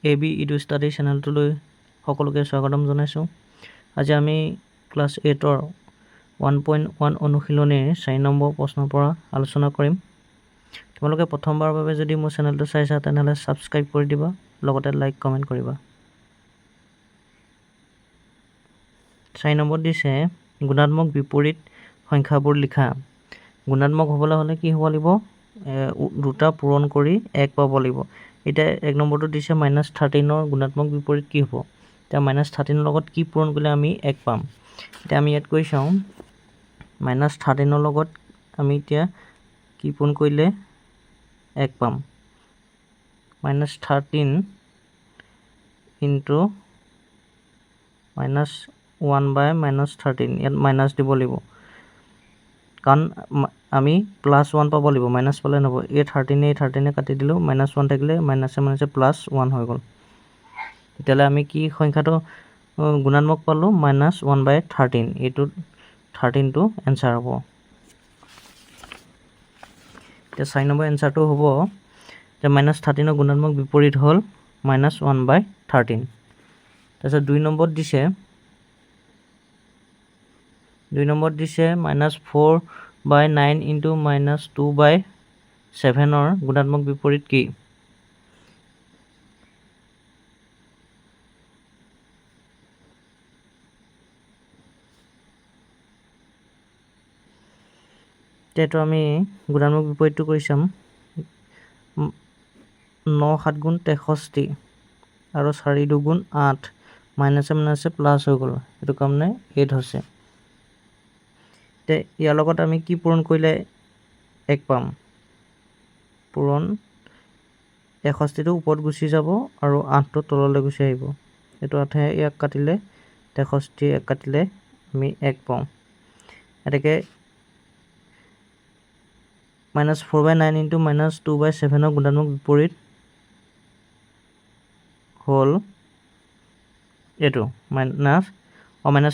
AB edu study চেনেলটোলৈ সকলোকে স্বাগতম জনাইছোঁ। আজি আমি ক্লাছ 8ৰ 1.1 অনুশীলনীৰ 4 নম্বৰ প্ৰশ্নৰ পৰা আলোচনা কৰিম। তোমালোকে প্ৰথমবাৰৰ বাবে যদি মোৰ চেনেলটো চাইছা তেনেহ'লে ছাবস্ক্ৰাইব কৰি দিবা, লগতে লাইক কমেণ্ট কৰিবা। 4 নম্বৰ দিছে গুণাত্মক বিপৰীত সংখ্যাবোৰ লিখা। গুণাত্মক হ'বলৈ হ'লে কি হ'ব লাগিব? দুটা পূৰণ কৰি 1 পাব লাগিব। এতিয়া 1 নম্বৰটো দিছে -13ৰ গুণাত্মক বিপৰীত কি হ'ব? এতিয়া -13ৰ লগত কি পূৰণ কৰিলে আমি 1 পাম? এতিয়া আমি ইয়াত কৰি চাওঁ। -13ৰ লগত আমি এতিয়া কি পূৰণ কৰিলে 1 পাম? -13 ইনটু -1/-13, ইয়াত মাইনাছ দিব লাগিব, কাৰণ আমি +1 পাব লাগিব, মাইনাছ পালে নহ'ব। এই 13 কাটি দিলোঁ, -1 থাকিলে মাইনাছে +1 হৈ গ'ল। তেতিয়াহ'লে আমি কি সংখ্যাটো গুণাত্মক পালোঁ? -1/13। এইটো 13টো এনচাৰ হ'ব। এতিয়া 4 নম্বৰ এনচাৰটো হ'ব যে -13ৰ গুণাত্মক বিপৰীত হ'ল -1/13। তাৰপিছত 2 নম্বৰত দিছে -4/9 ইনটু -2/7ৰ গুণাত্মক বিপৰীত কি? এইটো আমি গুণাত্মক বিপৰীতটো কৰি চাম। 9 × 7 = 63 আৰু 4 × 2 = 8, মাইনাছে প্লাছ হৈ গ'ল, সেইটো কাৰণে 8 হৈছে। এতিয়া ইয়াৰ লগত আমি কি পূৰণ কৰিলে 1 পাম? পূৰণ 61টো ওপৰত গুচি যাব আৰু 8টো তললৈ গুচি আহিব। এইটো 8 ইয়াক কাটিলে 63 ইয়াক কাটিলে আমি 1 পাওঁ। এতেকে -4/9 ইনটু -2/7ৰ গুণাত্মক বিপৰীত হ'ল এইটো মাইনাছ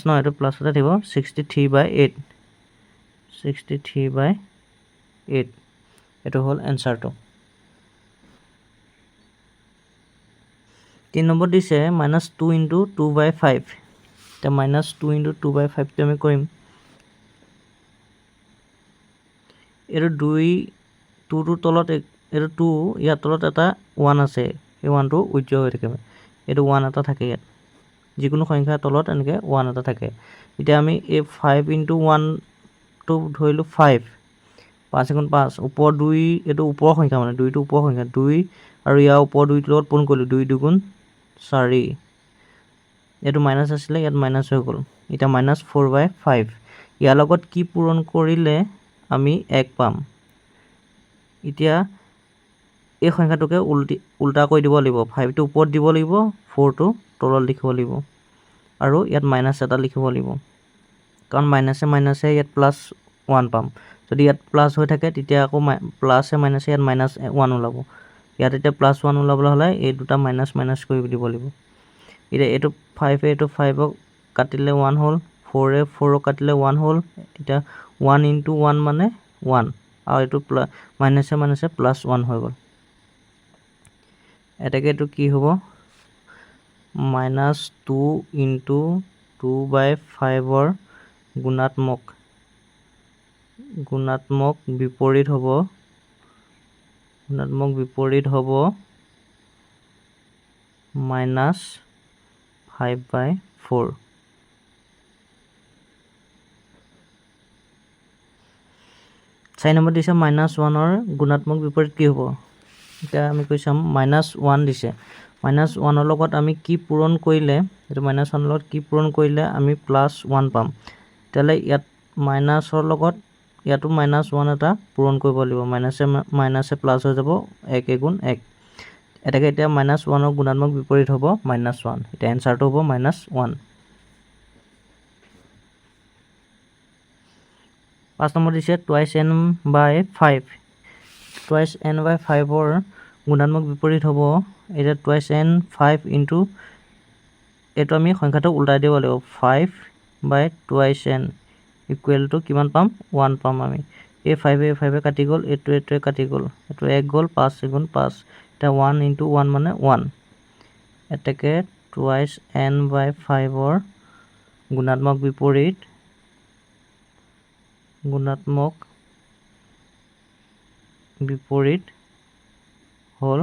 নহয়, এইটো প্লাছতে থাকিব, 63/8। 63/8 এইটো হ'ল এনচাৰটো। 3 নম্বৰ দিছে -2 ইনটু 2/5। এতিয়া -2 ইনটু 2/5টো আমি কৰিম। এইটো 2টোৰ তলত এইটো 2, ইয়াৰ তলত এটা 1 আছে, এই 1টো উজ্জ্বল হৈ থাকে, এইটো 1 এটা থাকে ইয়াত। যিকোনো সংখ্যাৰ তলত এনেকৈ 1 এটা থাকে। এতিয়া আমি এই 5 ইনটু 1টো ধৰিলোঁ 5, 5 × 5, ওপৰ 2, এইটো ওপৰৰ সংখ্যা, মানে 2টো ওপৰৰ সংখ্যা, 2 আৰু ইয়াৰ ওপৰৰ 2টোৰ লগত পূৰণ কৰিলোঁ, 2 × 2 = 4। এইটো মাইনাছ আছিলে, ইয়াত মাইনাছ হৈ গ'ল। এতিয়া -4/5, ইয়াৰ লগত কি পূৰণ কৰিলে আমি 1 পাম? এতিয়া এই সংখ্যাটোকে উল্টা কৰি দিব লাগিব, 5টো ওপৰত দিব লাগিব, 4টো তলত লিখিব লাগিব, আৰু ইয়াত মাইনাছ এটা লিখিব লাগিব, কাৰণ মাইনাছে ইয়াত +1 পাম। যদি ইয়াত প্লাছ হৈ থাকে তেতিয়া আকৌ প্লাছে মাইনাছে ইয়াত -1 ওলাব। ইয়াত এতিয়া +1 ওলাবলৈ হ'লে এই দুটা মাইনাছ কৰি দিব লাগিব। এতিয়া এইটো 5 এইটো 5ক কাটিলে 1 হ'ল, 4 4ক কাটিলে 1 হ'ল। এতিয়া 1 ইনটু 1 মানে 1, আৰু এইটো মাইনাছে +1 হৈ গ'ল। এতেকে এইটো কি হ'ব? -2 ইনটু 2/5ৰ গুণাত্মক বিপৰীত হ'ব -5/4। চাৰি নম্বৰ দিছে -1ৰ গুণাত্মক বিপৰীত কি হ'ব? এতিয়া আমি কৈ চাম। -1 দিছে, -1ৰ লগত আমি কি পূৰণ কৰিলে, এইটো -1ৰ লগত কি পূৰণ কৰিলে আমি +1 পাম? তেতিয়াহ'লে ইয়াত মাইনাছৰ লগত ইয়াতো -1 এটা পূৰণ কৰিব লাগিব, মাইনাছে প্লাছ হৈ যাব, 1 × 1। এতেকে এতিয়া -1ৰ গুণাত্মক বিপৰীত হ'ব -1। এতিয়া এনচাৰটো হ'ব -1। 5 নম্বৰ দিছে 2n/5। 2n/5ৰ গুণাত্মক বিপৰীত হ'ব, এতিয়া 2n 5 ইনটু, এইটো আমি সংখ্যাটো উল্টাই দিব লাগিব, 5/2n ইকুৱেলটো কিমান পাম? 1 পাম আমি। এই 5 কাটি গ'ল, এইটোৱে কাটি গ'ল, এইটো 1 গ'ল, 5 × 5, এতিয়া 1 × 1 মানে 1। এতেকে টুৱাইচ n বাই 5ৰ গুণাত্মক বিপৰীত হ'ল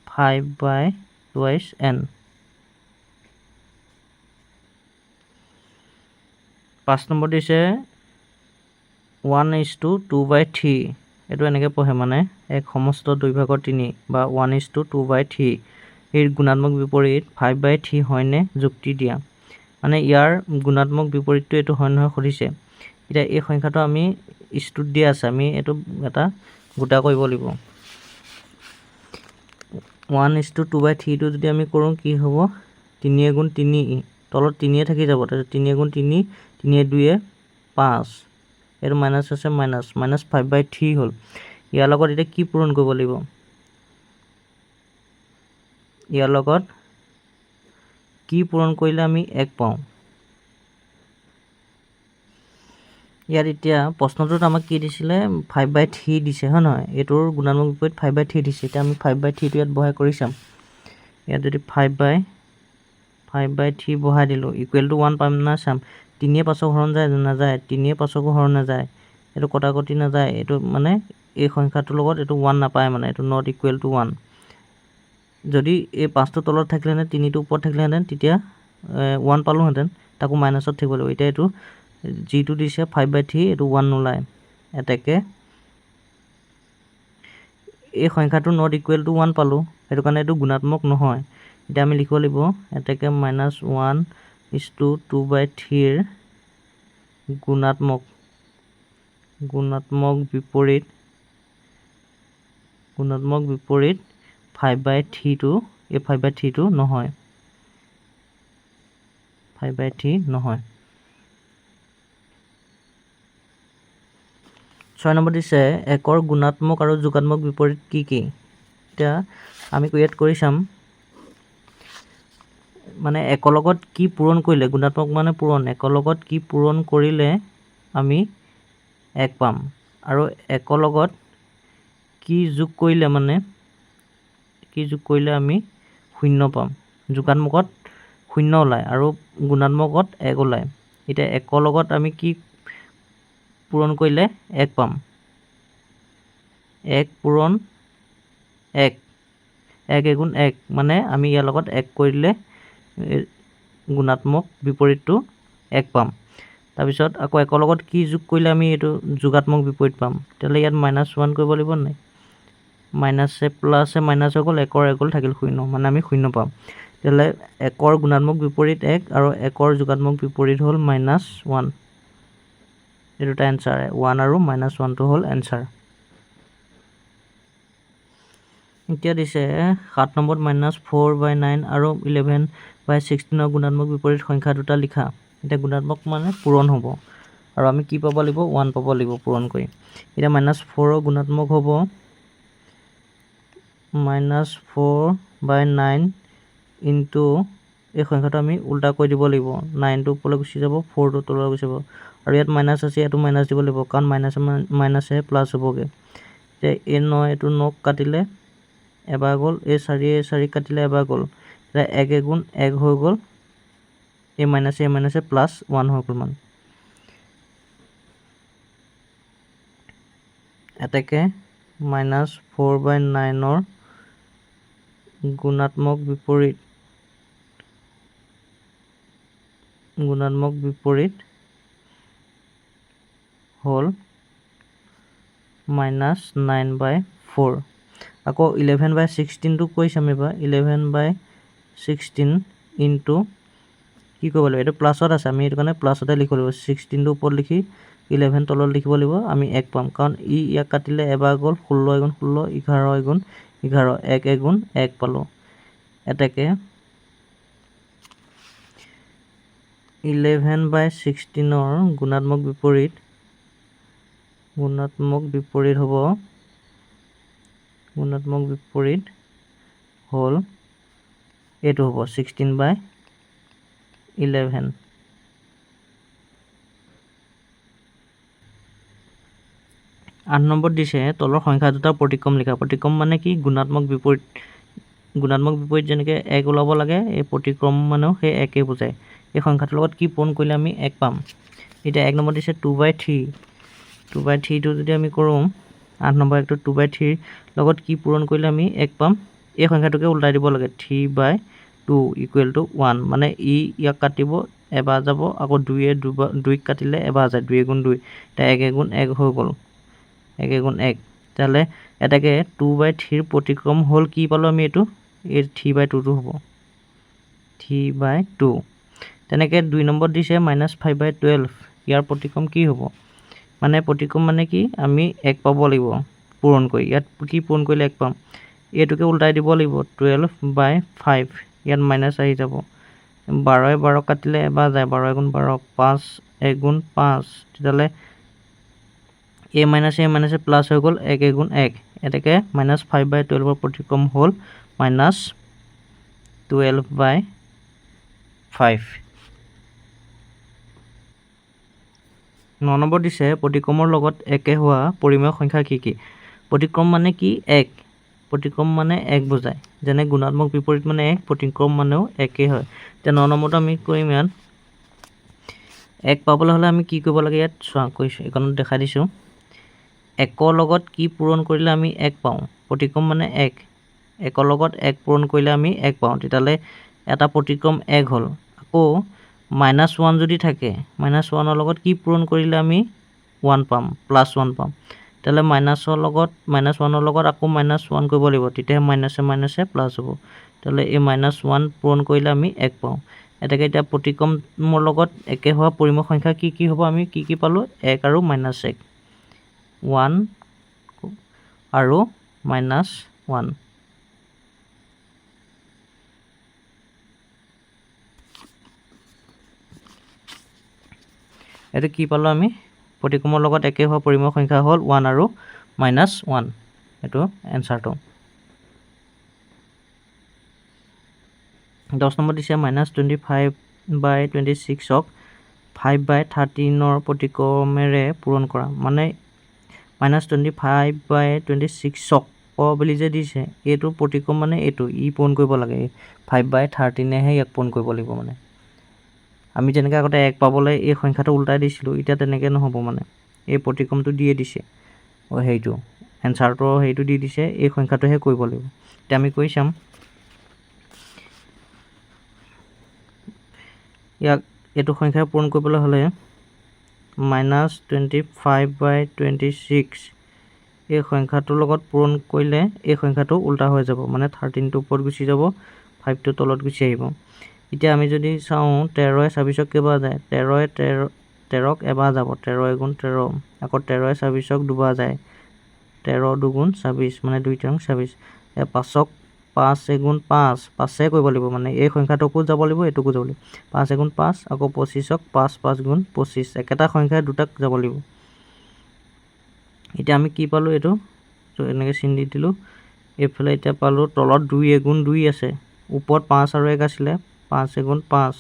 5 বাই টুৱাইচ n। 5 নম্বৰ দিছে 1:2/3। এইটো এনেকৈ পঢ়ে মানে এক সমস্ত 2/3 বা 1:2/3 এই গুণাত্মক বিপৰীত 5/3 হয়নে যুক্তি দিয়া। মানে ইয়াৰ গুণাত্মক বিপৰীতটো এইটো হয় নহয় সুধিছে। এতিয়া এই সংখ্যাটো আমি ইষ্টুত দিয়া আছে, আমি এইটো এটা গোটা কৰিব লাগিব। 1:2/3টো যদি আমি কৰোঁ কি হ'ব, 3 × 3 তলত 3 থাকি যাব, তাৰপিছত 3 × 3 3 2 5, এইটো মাইনাছ আছে মাইনাছ 5/3 হ'ল। ইয়াৰ লগত এতিয়া কি পূৰণ কৰিব লাগিব, ইয়াৰ লগত কি পূৰণ কৰিলে আমি 1 পাওঁ। ইয়াত এতিয়া প্ৰশ্নটোত আমাক কি দিছিলে, 5/3 দিছে হয় নহয়, এইটোৰ গুণাত্মক বিপৰীত 5/3 দিছে। এতিয়া আমি 5/3টো ইয়াত বহাই কৰি চাম। ইয়াত যদি 5/3 বহাই দিলোঁ ইকুৱেল টু 1 পাম না চাম। 3 5ক হৰণ যায় নাযায়, 3 5কো হৰণ নাযায়, এইটো কটাকটি নাযায়, এইটো মানে এই সংখ্যাটোৰ লগত এইটো 1 নাপায়, মানে এইটো নট ইকুৱেল টু 1। যদি এই 5টো তলত থাকিলেহেঁতেন 3টো ওপৰত থাকিলেহেঁতেন তেতিয়া 1 পালোঁহেঁতেন, তাকো মাইনাছত থাকিব লাগিব। এতিয়া এইটো যিটো দিছে 5/3 এইটো 1 নোলায়। এতেকে এই সংখ্যাটো নট ইকুৱেল টু 1 পালোঁ, সেইটো কাৰণে এইটো গুণাত্মক নহয়। এতিয়া আমি লিখিব লাগিব এতেকে -1:2/3 গুণাত্মক বিপৰীত 5/3টো, এই 5/3টো নহয়, 5/3 নহয়। 6 নম্বৰ দিছে 1ৰ গুণাত্মক আৰু যোগাত্মক বিপৰীত কি কি। এতিয়া আমি ইয়াত কৰি চাম, মানে 1ৰ লগত কি পূৰণ কৰিলে, গুণাত্মক মানে পূৰণ, 1ৰ লগত কি পূৰণ কৰিলে আমি 1 পাম, আৰু 1ৰ লগত কি যোগ কৰিলে আমি 0 পাম। যোগাত্মকত 0 ওলায় আৰু গুণাত্মকত 1 ওলায়। এতিয়া 1ৰ লগত আমি কি পূৰণ কৰিলে 1 পাম, 1 পূৰণ 1, 1 × 1 মানে আমি ইয়াৰ লগত 1 কৰি দিলে গুণাত্মক বিপৰীতটো 1 পাম। তাৰপিছত আকৌ 1ৰ লগত কি যোগ কৰিলে আমি এইটো যোগাত্মক বিপৰীত পাম, তেতিয়াহ'লে ইয়াত -1 কৰিব লাগিব নাই, মাইনাছে প্লাছে মাইনাছ হৈ গ'ল, 1ৰ 1 গ'ল, থাকিল 0, মানে আমি 0 পাম। তেতিয়াহ'লে 1ৰ গুণাত্মক বিপৰীত 1 আৰু 1ৰ যোগাত্মক বিপৰীত হ'ল -1। এই দুটা এনচাৰ, 1 আৰু -1টো হ'ল এনচাৰ। এতিয়া দিছে 7 নম্বৰত -4/9 আৰু 11/16ৰ গুণাত্মক বিপৰীত সংখ্যা দুটা লিখা। এতিয়া গুণাত্মক মানে পূৰণ হ'ব, আৰু আমি কি পাব লাগিব, 1 পাব লাগিব পূৰণ কৰি। এতিয়া -4ৰ গুণাত্মক হ'ব -4/9 ইনটু এই সংখ্যাটো আমি উল্টা কৰি দিব লাগিব, 9টো ওপৰলৈ গুচি যাব, 4টো তললৈ গুচি যাব, আৰু ইয়াত মাইনাছ আছে, ইয়াতো মাইনাছ দিব লাগিব, কাৰণ মাইনাছে প্লাছ হ'বগৈ। এতিয়া এই 9 এইটো 9 কাটিলে এবাৰ গ'ল, এই 4 কাটিলে এবাৰ গ'ল, এতিয়া 1 × 1 হৈ গ'ল, এই মাইনাছে +1 হৈ গ'ল মানে। এতেকে -4/9ৰ গুণাত্মক বিপৰীত হ'ল -9/4। আকৌ 11/16টো কৰি চাম এবাৰ, 11/16 ইনটু কি কৰিব লাগিব, এইটো প্লাছত আছে, আমি এইটো কাৰণে প্লাছতে লিখিব লাগিব, 16টো ওপৰত লিখি 11 তলত লিখিব লাগিব, আমি 1 পাম, কাৰণ ইয়াক কাটিলে এবাৰ গ'ল, 16 × 16, 11 × 11, 1 × 1 পালোঁ। এতেকে 11/16ৰ গুণাত্মক বিপৰীত হ'ল এইটো হ'ব 16/11। 8 নম্বৰ দিছে তলৰ সংখ্যা দুটাৰ প্ৰতিক্ৰম লিখা। প্ৰতিক্ৰম মানে কি, গুণাত্মক বিপৰীত গুণাত্মক বিপৰীত যেনেকৈ 1 ওলাব লাগে এই প্ৰতিক্ৰম মানেও সেই 1 বুজায় এই সংখ্যাটোৰ লগত কি পূৰণ কৰিলে আমি 1 পাম এতিয়া 1 নম্বৰ দিছে 2/3 2/3 যদি আমি কৰোঁ 8 নম্বৰ একটো 2/3 লগত কি পূৰণ কৰিলে আমি 1 পাম এই সংখ্যাটোকে উল্টাই দিব লাগে 3/2 = 1 মানে ইয়াক কাটিব এবাৰ যাব আকৌ 2 2ক কাটিলে এবাৰ যায় 2 × 2 এতিয়া 1 × 1 হৈ গ'ল 1 × 1 তাহলে এটাকে 2/3 প্ৰতিক্ৰম হ'ল কি পালো আমি এইটো এই 3/2 হ'ব 3/2 তেনেকে 2 নম্বৰ দিছে -5/12 ইয়াৰ প্ৰতিক্ৰম কি হ'ব মানে প্ৰতিক্ৰম মানে কি আমি 1 পাব লাগিব পূৰণ কৰি ইয়াত কি পূৰণ কৰিলে 1 পাম এইটোকে উল্টাই দিব লাগিব 12/5 ইয়াত মাইনাস আহি যাব 12 12 কাটিলে এবাৰ যায় 12 × 12 5 1 × 5 তেতিয়ালে a - প্লাস হৈ গ'ল 1 × 1 এটাকে -5/12 ৰ প্ৰতিক্ৰম হ'ল -12/5 9 নম্বৰ দিছে প্ৰতিক্ৰমৰ লগত একে হোৱা পৰিমেয় সংখ্যা কি কি প্ৰতিক্ৰম মানে কি 1 প্ৰতিক্ৰম মানে 1 বুজায় যেনে গুণাত্মক বিপৰীত মানে 1 প্ৰতিক্ৰম মানেও 1 হয় এতিয়া 9 নম্বৰটো আমি কৰিম ইয়াত 1 পাবলৈ হ'লে আমি কি কৰিব লাগে ইয়াত চোৱা কৈছো এখনত দেখাই দিছো 1 ৰ লগত কি পূৰণ কৰিলে আমি 1 পাওঁ প্ৰতিক্ৰম মানে 1 1 ৰ লগত 1 পূৰণ কৰিলে আমি 1 পাওঁ তেতিয়ালে এটা প্ৰতিক্ৰম 1 হ'ল আকৌ -1 যদি থাকে -1 ৰ লগত কি পূৰণ কৰিলে আমি 1 পাম +1 পাম তেতিয়ালে -1 ৰ লগত আকৌ -1 কৰিব লাগিব তেতিয়া মাইনাসে প্লাস হ'ব তেতিয়ালে এই -1 পূৰণ কৰিলে আমি 1 পাওঁ এটাকে এতিয়া প্ৰতিক্ৰমৰ লগত একে হোৱা পৰিমেয় সংখ্যা কি হ'ব আমি কি পালো 1 আৰু -1 1 আৰু -1 এটো কি পালো আমি প্ৰতিক্ৰমৰ লগত একে হোৱা পৰিমেয় সংখ্যা হ'ল 1 আৰু -1 এটো এনসাৰটো 10 নম্বৰ দিছে -25/26 ক 5/13 ৰ প্ৰতিক্ৰমেৰে পূৰণ কৰা মানে -25/26 ক বুলি যে দিছে এইটো প্ৰতিক্ৰম মানে এইটো ই পূৰণ কৰিব লাগে 5/13 হে ইয়াক পূৰণ কৰিব লাগিব মানে আমি যেনেকৈ আগতে 1 পাবলৈ এই সংখ্যাটো উল্টাই দিছিলো এতিয়া তেনেকৈ নহব মানে এই প্ৰতিক্ৰমটো দিয়ে দিছে হেইটো এনসাৰটো হেইটো দি দিছে এই সংখ্যাটোহে কৰিব লাগিব এতিয়া আমি কৰি চাম ইয়াক এটো সংখ্যা পূৰণ কৰিবলৈ হ'লে -25/26 এই সংখ্যাটোৰ লগত পূৰণ কৰিলে এই সংখ্যাটো উল্টা হৈ যাব মানে 13 টো ওপৰত গুচি যাব 5 টো তলত গুচি আহিব এতিয়া আমি যদি চাও 13 এ 26 ক কেইবাৰ যায় 13 এ 13ক এবাৰ যাব 13 × 13 আকৌ 13 এ 26 ক দুবাৰ যায় 13 × 2 = 26 মানে 2 × 26 এ 5ক 5 × 5 5 কৰিব লাগিব মানে এই সংখ্যাটোকো যাব লাগিব এটোকো যাব লাগিব 5 × 5 আকৌ 25ক 5 5 × 25 একেটা সংখ্যায় দুটাক যাব লাগিব এতিয়া আমি কি পালো এটো তো এনেকৈ চিন দি দিলো এফালে এতিয়া পালো তলত 2 × 2 আছে ওপৰত 5 আৰু 1 আছিল 5 × 5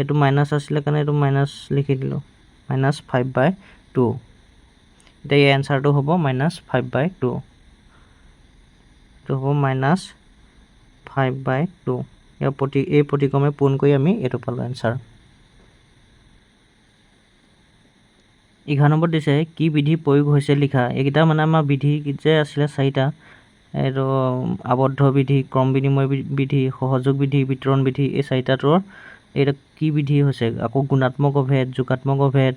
এটো মাইনাস আছিল কাৰণে এটো মাইনাস লিখি দিলো -5/2 এতিয়া এই এনসাৰটো হ'ব -5/2 তো হ'ব -5/2 এই প্ৰতিক্ৰমে পূৰণ কৰি আমি এটো পালো এনসাৰ 11 নম্বৰ দিছে কি বিধি প্ৰয়োগ হৈছে লিখা এইকেইটা মানে আমাৰ বিধি যে আছিল 4টা এটো আবদ্ধ বিধি ক্ৰম বিনিময় বিধি সহযোগ বিধি বিতৰণ বিধি এই 4টাটোৰ এটা কি বিধি হৈছে আকৌ গুণাত্মক অভেদ যোগাত্মক অভেদ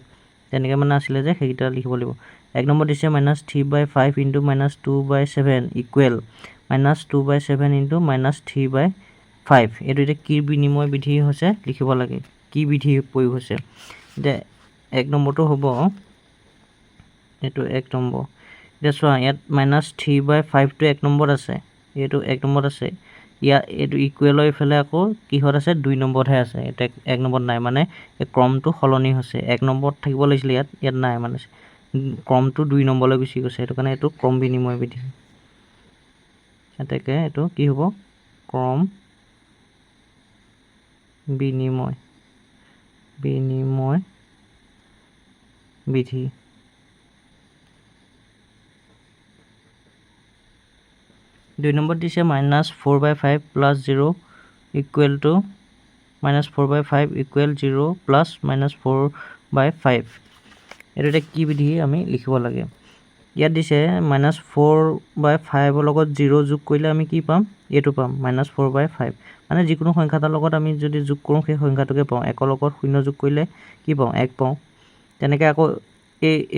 তেনেকৈ মানে আছিল যে সেইটা লিখিব লাগিব 1 নম্বৰ দিছে -3/5 * -2/7 ইকুৱেল -2/7 * -3/5 এটো এটা কি বিনিময় বিধি হৈছে লিখিব লাগে কি বিধি প্ৰয়োগ হৈছে এতিয়া 1 নম্বৰটো হ'ব এটো 1 নম্বৰ এতিয়া চোৱা ইয়াত -3/5 টো 1 নম্বৰত আছে এটো 1 নম্বৰত আছে ইয়াত এটো ইকুৱেলৰ ইফালে আকৌ কিহত আছে 2 নম্বৰতহে আছে এটা 1 নম্বৰত নাই মানে এই ক্ৰমটো সলনি হৈছে 1 নম্বৰত থাকিব লাগিছিল ইয়াত নাই মানে ক্ৰমটো 2 নম্বৰলৈ গুচি গৈছে এটো কাৰণে এটো ক্ৰম বিনিময় বিধি এটাকে এটো কি হ'ব ক্ৰম বিনিময় বিধি 2 নম্বৰ দিছে -4/5 + 0 = -4/5 = 0 + -4/5 এইটো এটা কি বিধি আমি লিখিব লাগে ইয়াত দিছে -4/5 ৰ লগত 0 যোগ কৰিলে আমি কি পাম এইটো পাম -4/5 মানে যিকোনো সংখ্যা এটাৰ লগত আমি যদি যোগ কৰোঁ সেই সংখ্যাটোকে পাওঁ 1 ৰ লগত 0 যোগ কৰিলে কি পাওঁ 1 পাওঁ তেনেকৈ আকৌ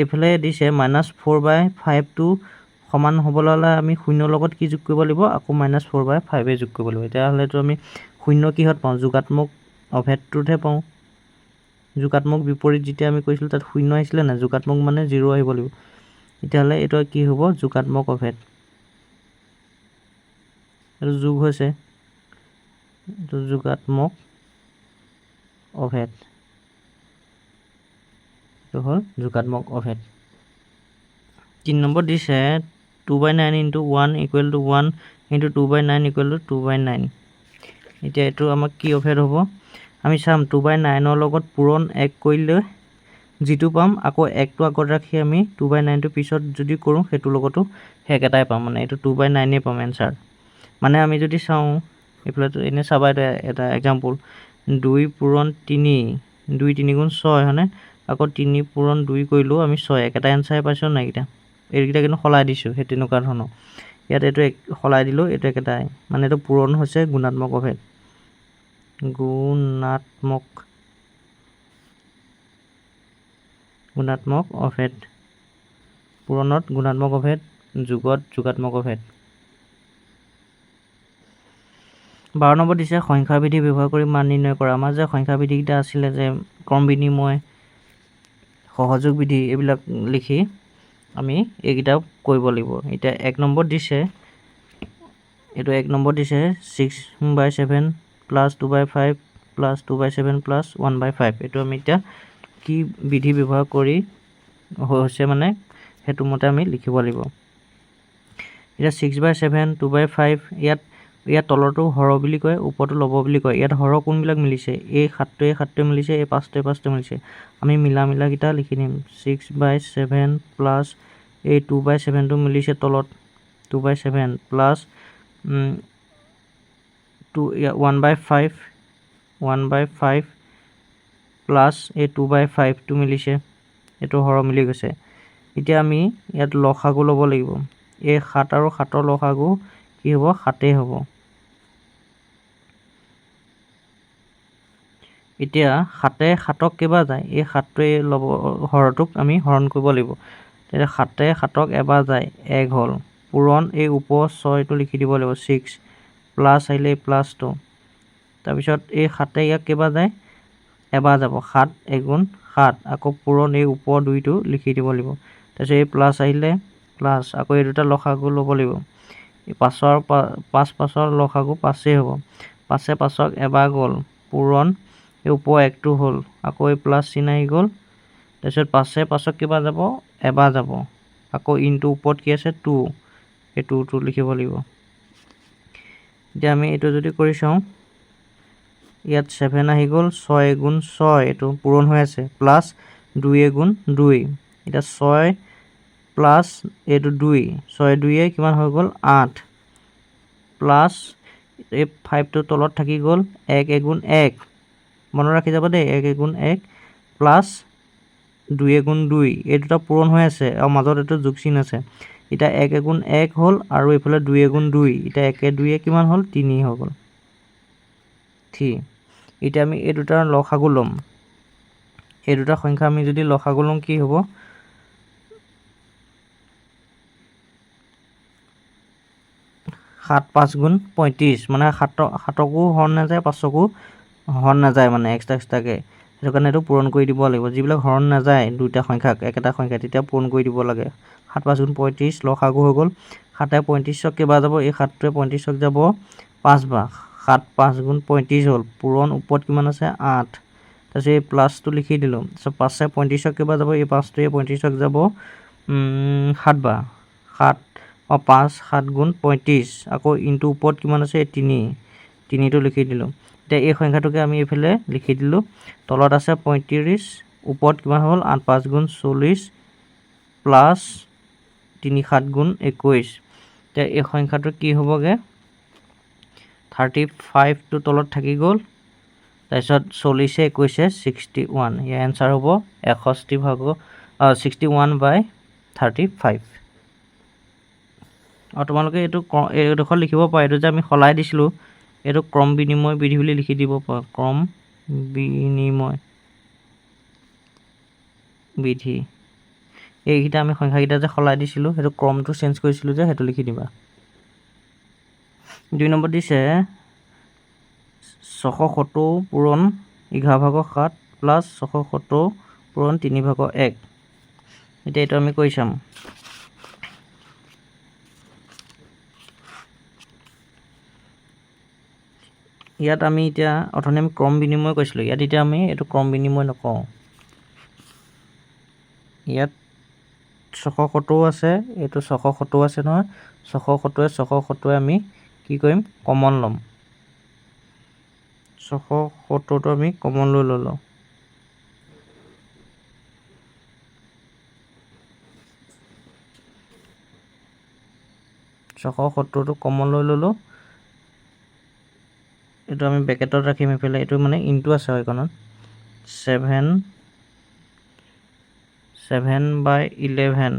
এইফালে দিছে -4/5 টো সমান হ'বলৈ হ'লে আমি 0 ৰ লগত কি যোগ কৰিব লাগিব আকৌ -4/5 যোগ কৰিব লাগিব তেতিয়াহ'লেতো আমি 0 কিহত পাওঁ যোগাত্মক অভেদটোতহে পাওঁ যোগাত্মক বিপৰীত যেতিয়া আমি কৈছিলোঁ তাত 0 আহিছিলে না যোগাত্মক মানে 0 আহিব লাগিব তেতিয়াহ'লে এইটো কি হ'ব যোগাত্মক অভেদ এইটো যোগ হৈছে এইটো যোগাত্মক অভেদ এইটো হ'ল যোগাত্মক অভেদ 3 নম্বৰ দিছে 2/9 * 1 = 1 * 2/9 = 2/9 এতিয়া এইটো আমাক কি অভেদ হ'ব আমি চাম 2/9 ৰ লগত পূৰণ 1 কৰিলে যিটো পাম আকৌ 1 টো আগত ৰাখি আমি 2/9 টো পিছত যদি কৰোঁ সেইটোৰ লগতো হেক এটাই পাম মানে এইটো 2/9 পাম এনসাৰ মানে আমি যদি চাওঁ এইফালে এনে চাবা এটা এক্সাম্পল 2 পূৰণ 3 2 3 গুণ 6 হয়নে আকৌ 3 পূৰণ 2 কৰিলেও আমি 6 একেটা এনসাৰে পাইছোঁ নাই এইকেইটা এইকেইটা কিন্তু সলাই দিছোঁ সেই তেনেকুৱা ধৰণৰ ইয়াত এইটো সলাই দিলোঁ এইটো একেটাই মানে এইটো পূৰণ হৈছে গুণাত্মক অভেদ গুণাত্মক অভেদ পূৰণত গুণাত্মক অভেদ যোগত যোগাত্মক অভেদ 12 নম্বৰ দিছে সংখ্যা বিধি ব্যৱহাৰ কৰি মান নিৰ্ণয় কৰা আমাৰ যে সংখ্যা বিধিকেইটা আছিলে যে ক্ৰম বিনিময় সহযোগ বিধি এইবিলাক লিখি আমি এইকেইটা কৰিব লাগিব এতিয়া 1 নম্বৰ দিছে এইটো 1 নম্বৰ দিছে 6/7 + 2/5 + 2/7 + 1/5 এইটো আমি এতিয়া কি বিধি ব্যৱহাৰ কৰি হৈছে মানে সেইটো মতে আমি লিখিব লাগিব এতিয়া 6/7 2/5 ইয়াত তলৰটো হৰ বুলি কয় ওপৰটো লব বুলি কয় ইয়াত হৰ কোনবিলাক মিলিছে এই 7টোৱে মিলিছে এই 5টোৱে মিলিছে আমি মিলা কিটা লিখি দিম 6/7 প্লাস এই 2/7 টো মিলিছে তলত 2/7 প্লাস 1/5 প্লাস এই 2/5 টো মিলিছে এটো হৰ মিলি গৈছে এতিয়া আমি ইয়াত লসাগু লব লাগিব এই 7 আৰু 7 ৰ লসাগু কি হ'ব 7 হ'ব এতিয়া 7 7ক কেবা যায় এই 7টোৱে লব হৰটোক আমি হৰণ কৰিব লাগিব তেতিয়া 7 7ক এবাৰ যায় 1 হ'ল পূৰণ এই ওপৰ 6 টো লিখি দিব লাগিব 6 প্লাস আহিলে প্লাসটো তাৰ পিছত এই 7 ইয়াক কেবা যায় এবাৰ যাব 7 এগুণ 7 আকৌ পূৰণ এই ওপৰ 2 টো লিখি দিব লাগিব তাৰপিছত এই প্লাস আহিলে প্লাস আকৌ এই দুটা লসাগু লব লাগিব এই 5ৰ লসাগু 5 হ'ব 5 5ক এবাৰ গ'ল পূৰণ এই ওপৰ 1 টো হ'ল আকৌ এই প্লাস চিন আহি গ'ল তাৰপিছত 5 5ক কিবা যাব এবাৰ যাব আকৌ ইনটো ওপৰত কি আছে 2 এই 2 টো লিখিব লাগিব এতিয়া আমি এটো যদি কৰি চাওঁ ইয়াত 7 আহি গ'ল 6 গুণ 6 এটো পূৰণ হৈ আছে প্লাস 2 গুণ 2 এটা 6 প্লাস এটো 2 6 2 কিমান হৈ গ'ল 8 প্লাস এই 5 টো তলত থাকি গ'ল 1 গুণ 1 মনত ৰাখি যাব দে 1 গুণ 1 প্লাস 2 গুণ 2 এই দুটা পূৰণ হৈ আছে আৰু মাজত এটো যোগ চিন আছে এটা 1 গুণ 1 হ'ল আৰু এইফালে 2 গুণ 2 এটা 1 2 কিমান হ'ল 3 হৈ গ'ল ঠিক এটা আমি এই দুটাৰ লসাগু লম এই দুটা সংখ্যা আমি যদি লসাগু লম কি হ'ব 7 5 গুণ 35 মানে 7কো হৰণ নাযায় 5কো হৰণ নাযায় মানে এক্সট্ৰাকে সেইটো কাৰণে এটো পূৰণ কৰি দিব লাগিব যিবিলাক হৰণ নাযায় দুটা সংখ্যাক একেটা সংখ্যা তেতিয়া পূৰণ কৰি দিব লাগে 7 5 গুণ 35 লসাগু হৈ গ'ল 7 35ক কেবা যাব এই 7টোৱে 35ক যাব 5 বাৰ 7 5 গুণ 35 হ'ল পূৰণ ওপৰত কিমান আছে 8 তাৰপিছত এই প্লাসটো লিখি দিলো সব 5 35ক কেবা যাব এই 5টোৱে 35ক যাব 7 বাৰ 7 5 7 গুণ 35 আকৌ ইনটো ওপৰত কিমান আছে 3 টো লিখি দিলো এতিয়া এই সংখ্যাটোকে আমি এফালে লিখি দিলো তলত আছে 35 ওপৰত কিমান হ'ল 8 5 গুণ 40 প্লাস 3 7 গুণ 21 তে এই সংখ্যাটো কি হ'বগে 35 টো তলত থাকি গ'ল তাৰপিছত 40 21 61 ইয়াৰ এনসাৰ হ'ব 61/35 আৰু তোমালোকে এইডোখৰ লিখিব পাৰা এইটো যে আমি সলাই দিছিলোঁ এইটো ক্ৰম বিনিময় বিধি বুলি লিখি দিব পাৰা ক্ৰম বিনিময় বিধি এইকেইটা আমি সংখ্যাকেইটা যে সলাই দিছিলোঁ সেইটো ক্ৰমটো চেঞ্জ কৰিছিলোঁ যে সেইটো লিখি দিবা 2 নম্বৰ দিছে 670 পূৰণ 11/7 প্লাছ 670 পূৰণ 3/1 এতিয়া এইটো আমি কৰি চাম ইয়াত আমি এতিয়া অথনি আমি ক্ৰম বিনিময় কৰিছিলোঁ ইয়াত এতিয়া আমি এইটো ক্ৰম বিনিময় নকওঁ ইয়াত 670 আছে এইটো 670 আছে নহয় 670 আমি কি কৰিম কমন ল'ম 670 টো আমি কমন লৈ ল'লো টো কমন লৈ ল'লো এইটো আমি ব্ৰেকেটত ৰাখিম এফালে এইটো মানে ইনটু আছে হয়কনত 7/11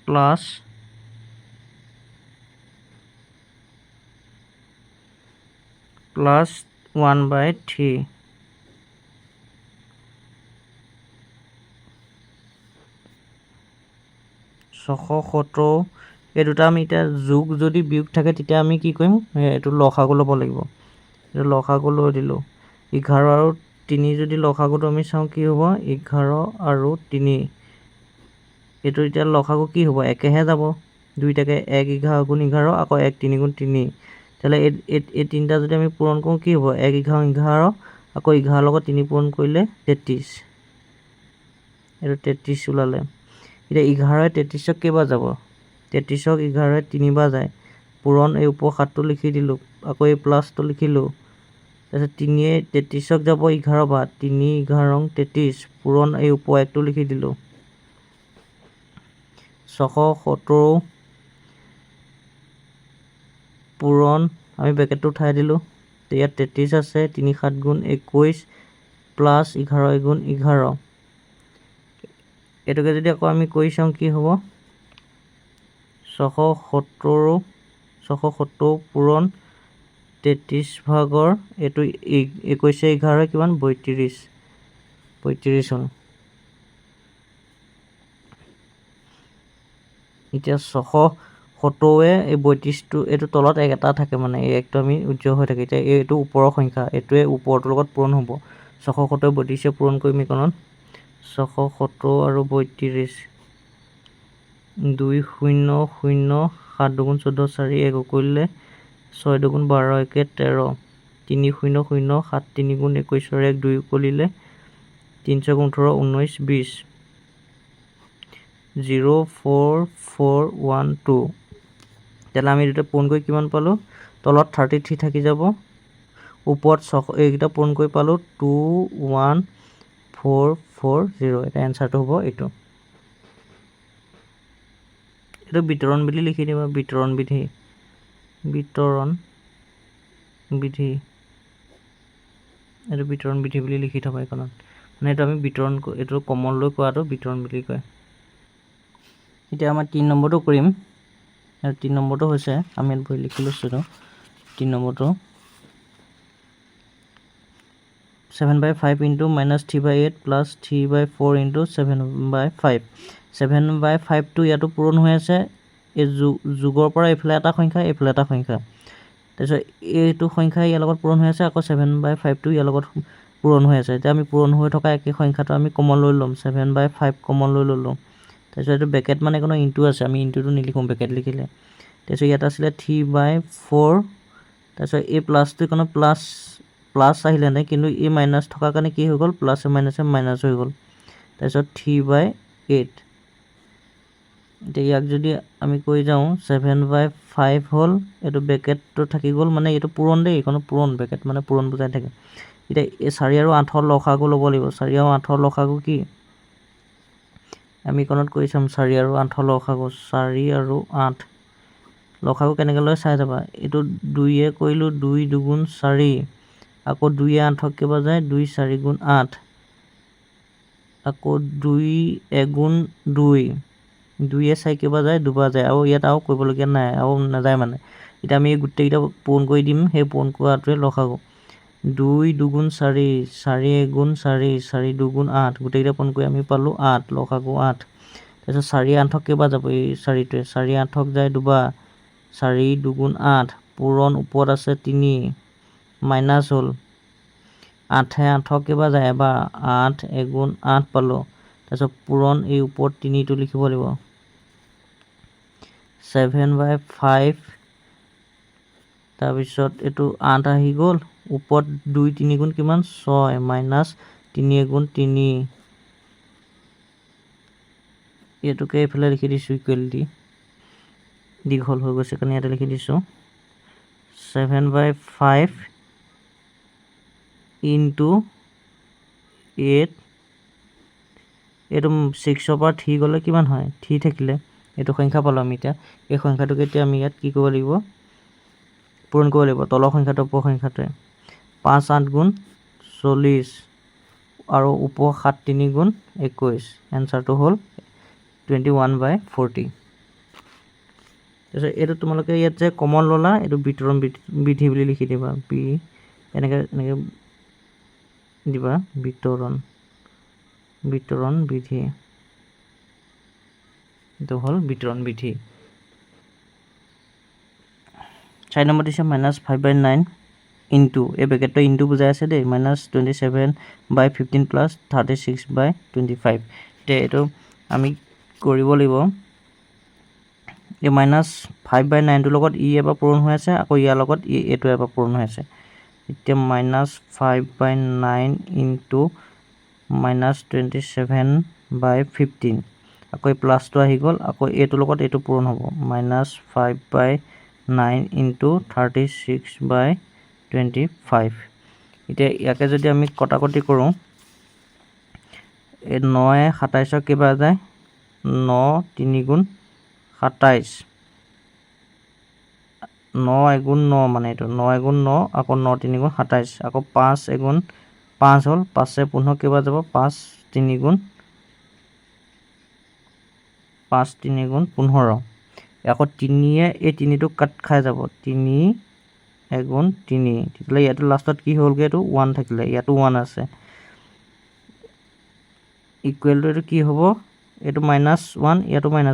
প্লাছ 1/3 670 এই দুটা আমি এতিয়া যোগ যদি বিয়োগ থাকে তেতিয়া আমি কি কৰিম এইটো লসাগু ল'ব লাগিব এইটো লসাগু লৈ দিলোঁ 11 আৰু 3 যদি লসাগুটো আমি চাওঁ কি হ'ব 11 আৰু 3 এইটো এতিয়া লসাগু কি হ'ব একেহে যাব দুইটাকে 1 11 গুণ 11 আকৌ 1 3 গুণ 3 তাহলে এই তিনটা যদি আমি পূৰণ কৰোঁ কি হ'ব 1 11 11 আকৌ 11 লগত 3 পূৰণ কৰিলে 33 এইটো 33 ওলালে এতিয়া 11 33ক কেইবাৰ যাব 33ক 11 3 বাৰ যায় পূৰণ এই ওপৰ 7টো লিখি দিলোঁ আকৌ এই প্লাছটো লিখিলোঁ তাৰপিছত 3 33ক যাব 11 বাৰ 3 11 33 পূৰণ এই ওপৰ 1টো লিখি দিলোঁ 670 পূৰণ আমি ব্ৰেকেটটো উঠাই দিলোঁ ইয়াত 33 আছে 3 7 গুণ 21 প্লাছ 11 গুণ 11 এটোকে যদি আকৌ আমি কৰি চাওঁ কি হ'ব 670 পূৰণ 33 ভাগৰ এইটো 21 11 কিমান 32 হ'ল এতিয়া 670 এই 32 টো এইটো তলত এটা থাকে মানে এই একটো আমি উজ্জ্বল হৈ থাকে এতিয়া এইটো ওপৰৰ সংখ্যা এইটোৱে ওপৰটোৰ লগত পূৰণ হ'ব 670 32 পূৰণ কৰিম ইকনত 670 আৰু 32 2 0 0 7 দুগুণ 14 4 1 কৰিলে 6 দুগুণ 12 1 13 3 0 0 7 3 গুণ 21 1 2 কৰিলে 3 গুণ 18 19 20 0 4 4 1 2 তেলে আমি দুটা পূৰণ কৰি কিমান পালো তলত 33 থাকি যাব ওপৰত এইটা পূৰণ কৰি পালো 2 1 4 4 0 এটা এনসাৰটো হ'ব এইটো এইটো বিতৰণ বুলি লিখি দিবা বিতৰণ বিধি এইটো বিতৰণ বিধি বুলি লিখি থবা এখনত মানে এইটো আমি বিতৰণ এইটো কমন লৈ কোৱাটো বিতৰণ বুলি কয় এতিয়া আমাৰ 3 নম্বৰটো কৰিম আৰু 3 নম্বৰটো হৈছে আমি ইয়াত ভৰি লিখি লৈছোঁ 3 নম্বৰটো 7/5 into -3/8 plus 3/4 into 7/5 7/5 টো ইয়াতো পূৰণ হৈ আছে এই যোগৰ পৰা এইফালে এটা সংখ্যা এইফালে এটা সংখ্যা তাৰপিছত এইটো সংখ্যা ইয়াৰ লগত পূৰণ হৈ আছে আকৌ 7/5 টো ইয়াৰ লগত পূৰণ হৈ আছে এতিয়া আমি পূৰণ হৈ থকা একে সংখ্যাটো আমি কমন লৈ ল'ম 7/5 কমন লৈ ল'লোঁ তাৰপিছত এইটো ব্ৰেকেট মানে কোনো ইনটু আছে আমি ইনটুটো নিলিখোঁ ব্ৰেকেট লিখিলে তাৰপিছত ইয়াত আছিলে 3/4 তাৰপিছত এই প্লাছটো কোনো প্লাছ আহিলে নাই কিন্তু এই মাইনাছ থকা কাৰণে কি হৈ গ'ল প্লাছ মাইনাছে মাইনাছ হৈ গ'ল তাৰপিছত 3/8 এতিয়া ইয়াক যদি আমি কৈ যাওঁ 7/5 হ'ল এইটো ব্ৰেকেটটো থাকি গ'ল মানে এইটো পূৰণ দেই এইখন পূৰণ ব্ৰেকেট মানে পূৰণ বুজাই থাকে এতিয়া এই 4 আৰু 8 লসাগু ল'ব লাগিব 4 আৰু 8 লসাগু কি আমি কোনত কৰি চাম 4 আৰু 8 লসাগু 4 আৰু 8 লসাগু কেনেকৈ লয় চাই যাবা এইটো 2 এ কৰিলো 2 2 4 আকৌ 2 এ 8 কেবা যায় 2 4 8 আকৌ 2 1 2 2 এ 4 কেবা যায় দুবা যায় আৰু ইয়াত আৰু কৰিবলগীয়া নাই আৰু নাযায় মানে এটা আমি গোটেইটা পূৰণ কৰি দিম সেই পূৰণ কৰাটোৱে লসাগু 2 2 4 4 1 4 4 2 8 গোটেইটা পূৰণ কৰি আমি পালো 8 লসাগু 8 তাৰপিছত 4 8 কেবা যাব এই 4টোৱে 4 8 যায় দুবা 4 2 8 পূৰণ ওপৰত আছে 3 মাইনাছ হ'ল 8 8 কেবা যায় এবাৰ 8 1 8 পালো তাৰপিছত পূৰণ এই ওপৰত 3 টো লিখিব লাগিব 7/5 তাৰপিছত এইটো 8 আহি গ'ল ওপৰত 2 3 গুণ কিমান 6 মাইনাছ 3 1 3 এটোকে এইফালে লিখি দিছো ইকুৱেলিটি দীঘল হৈ গৈছে কাৰণে ইয়াতে লিখি দিছো 7/5 ইনটু 8 এইটো 6 পৰা 3 গ'লে কিমান হয় 3 থাকিলে এইটো সংখ্যা পালো আমি এতিয়া এই সংখ্যাটোকে এতিয়া আমি ইয়াত কি কৰিব লাগিব পূৰণ কৰিব লাগিব তলৰ সংখ্যাটো ওপৰ সংখ্যাটোৱে 5 8 গুণ 40 আৰু ওপৰ 7 3 গুণ 21 এনসাৰটো হ'ল 21/40 তাৰপিছত এইটো তোমালোকে ইয়াত যে কমন ললা এইটো বিতৰণ বিধি বুলি লিখি দিবা বি এনেকে দিবা বিতৰণ বিধি এইটো হ'ল বিতৰণ বিধি 4 নম্বৰ দিছে -5/9 ইনটু এই ব্ৰেকেটটো ইনটু বুজাই আছে দেই -27/15 প্লাছ 36/25 এতিয়া এইটো আমি কৰিব লাগিব এই -5/9 টোৰ লগত ই এবাৰ পূৰণ হৈ আছে আকৌ ইয়াৰ লগত এইটো এবাৰ পূৰণ হৈ আছে এতিয়া -5/9 ইনটু -27/15 আকৌ এই প্লাছটো আহি গ'ল আকৌ এইটোৰ লগত এইটো পূৰণ হ'ব -5/9 ইনটু 36/25 এতিয়া ইয়াকে যদি আমি কটাকটি কৰোঁ এই 9 এ 27 কেবা যায় 9 3 গুণ 27 9 1 9 মানে এইটো 9 1 9 আকৌ 9 3 গুণ 27 আকৌ 5 1 5 হ'ল 5 এ 15 কেবা যাব 5 3 গুণ 15 আকৌ 3 এ এই 3 টো কাট খাই যাব 3 1 3 তেতিয়ালে ইয়াটো লাষ্টত কি হ'লগে এইটো 1 থাকিলে ইয়াতো 1 আছে ইকুৱেল টু এইটো কি হ'ব এইটো -1 ইয়াতো -1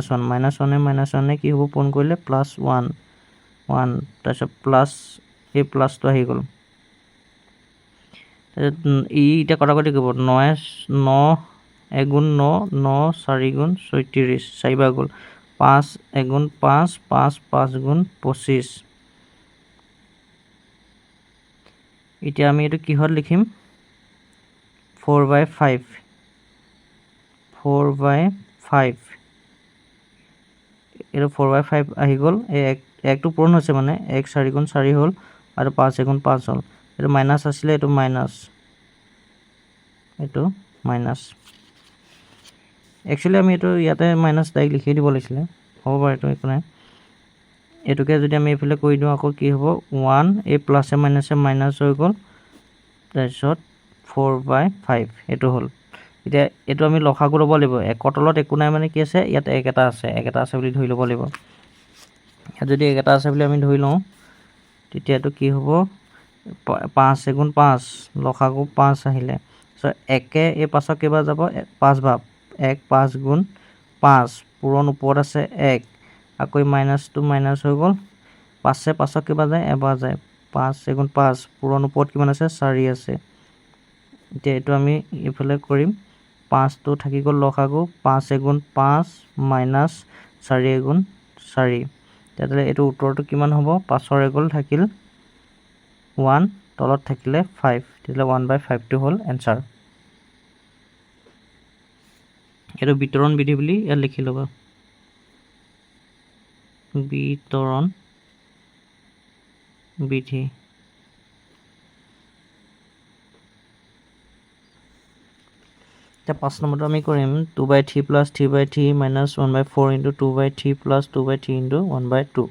-1 এ কি হ'ব পূৰণ কৰিলে +1 1 তাৰপিছত প্লাছ এই প্লাছটো আহি গ'ল ই এতিয়া কটাকটি কৰিব 9 9 1 9 9 4 গুণ 36 4 বাৰ গ'ল 5 1 5 5 5 গুণ 25 এতিয়া আমি এইটো কিহত লিখিম 4/5 এইটো 4/5 আহি গ'ল এই একটো পূৰণ হৈছে মানে 1 4 গুণ 4 হ'ল আৰু 5 1 5 হ'ল এইটো মাইনাছ আছিলে এইটো মাইনাছ একচুৱেলি আমি এইটো ইয়াতে মাইনাছ ডাইৰেক্ট লিখি দিব লাগিছিলে হ'ব বাৰু এইটো একো নাই এইটোকে যদি আমি এইফালে কৰি দিওঁ আকৌ কি হ'ব 1 এই প্লাছে মাইনাছে মাইনাছ হৈ গ'ল তাৰপিছত 4/5 এইটো হ'ল এতিয়া এইটো আমি লসাগু ল'ব লাগিব একৰ তলত একো নাই মানে কি আছে ইয়াত এক এটা আছে বুলি ধৰি ল'ব লাগিব ইয়াত যদি এক এটা আছে বুলি আমি ধৰি লওঁ তেতিয়া এইটো কি হ'ব 5 1 5 লসাগু 5 আহিলে সো একে এই পাছক কেবা যাব 5 ভাগ 1 5 গুণ 5 পূৰণ ওপৰত আছে 1 আকৌ মাইনাছটো মাইনাছ হৈ গ'ল 5 এ 5ক কেবা যায় এবাৰ যায় 5 1 5 পূৰণ ওপৰত কিমান আছে 4 আছে এতিয়া এইটো আমি ইফালে কৰিম 5 টো থাকি গ'ল লসাগু 5 1 5 মাইনাছ 4 1 4 তেতিয়াহ'লে এইটো উত্তৰটো কিমান হ'ব 5 ৰ এগল থাকিল 1 তলত থাকিলে 5 তেতিয়াহ'লে 1/5 টো হ'ল এনসাৰ এইটো বিতৰণ বিধি বুলি ইয়াত লিখি ল'বা বিতৰণ বিধি এতিয়া 5 নম্বৰটো আমি কৰিম 2/3 + 3/3 - 1/4 * 2/3 + 2/3 * 1/2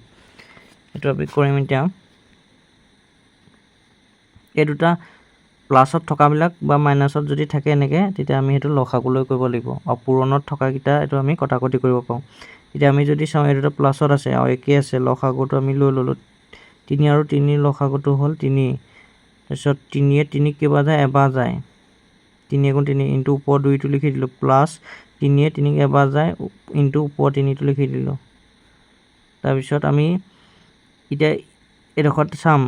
এইটো আমি কৰিম এতিয়া এই দুটা প্লাছত থকাবিলাক বা মাইনাছত যদি থাকে এনেকৈ তেতিয়া আমি সেইটো লসাগুলৈ কৰিব লাগিব আৰু পূৰণত থকাকেইটা এইটো আমি কটাকটি কৰিব পাৰোঁ এতিয়া আমি যদি চাওঁ এই দুটা প্লাছত আছে আৰু একেই আছে লসাগুটো আমি লৈ ল'লোঁ 3 আৰু 3 লসাগুটো হ'ল 3 তাৰপিছত 3 3 কেইবাৰ যায় এবাৰ যায় 3 × 3 ইনটু ওপৰ 2টো লিখি দিলোঁ প্লাছ 3 3 এবাৰ যায় ইনটু ওপৰ 3টো লিখি দিলোঁ তাৰপিছত আমি এতিয়া এইডোখৰত চাম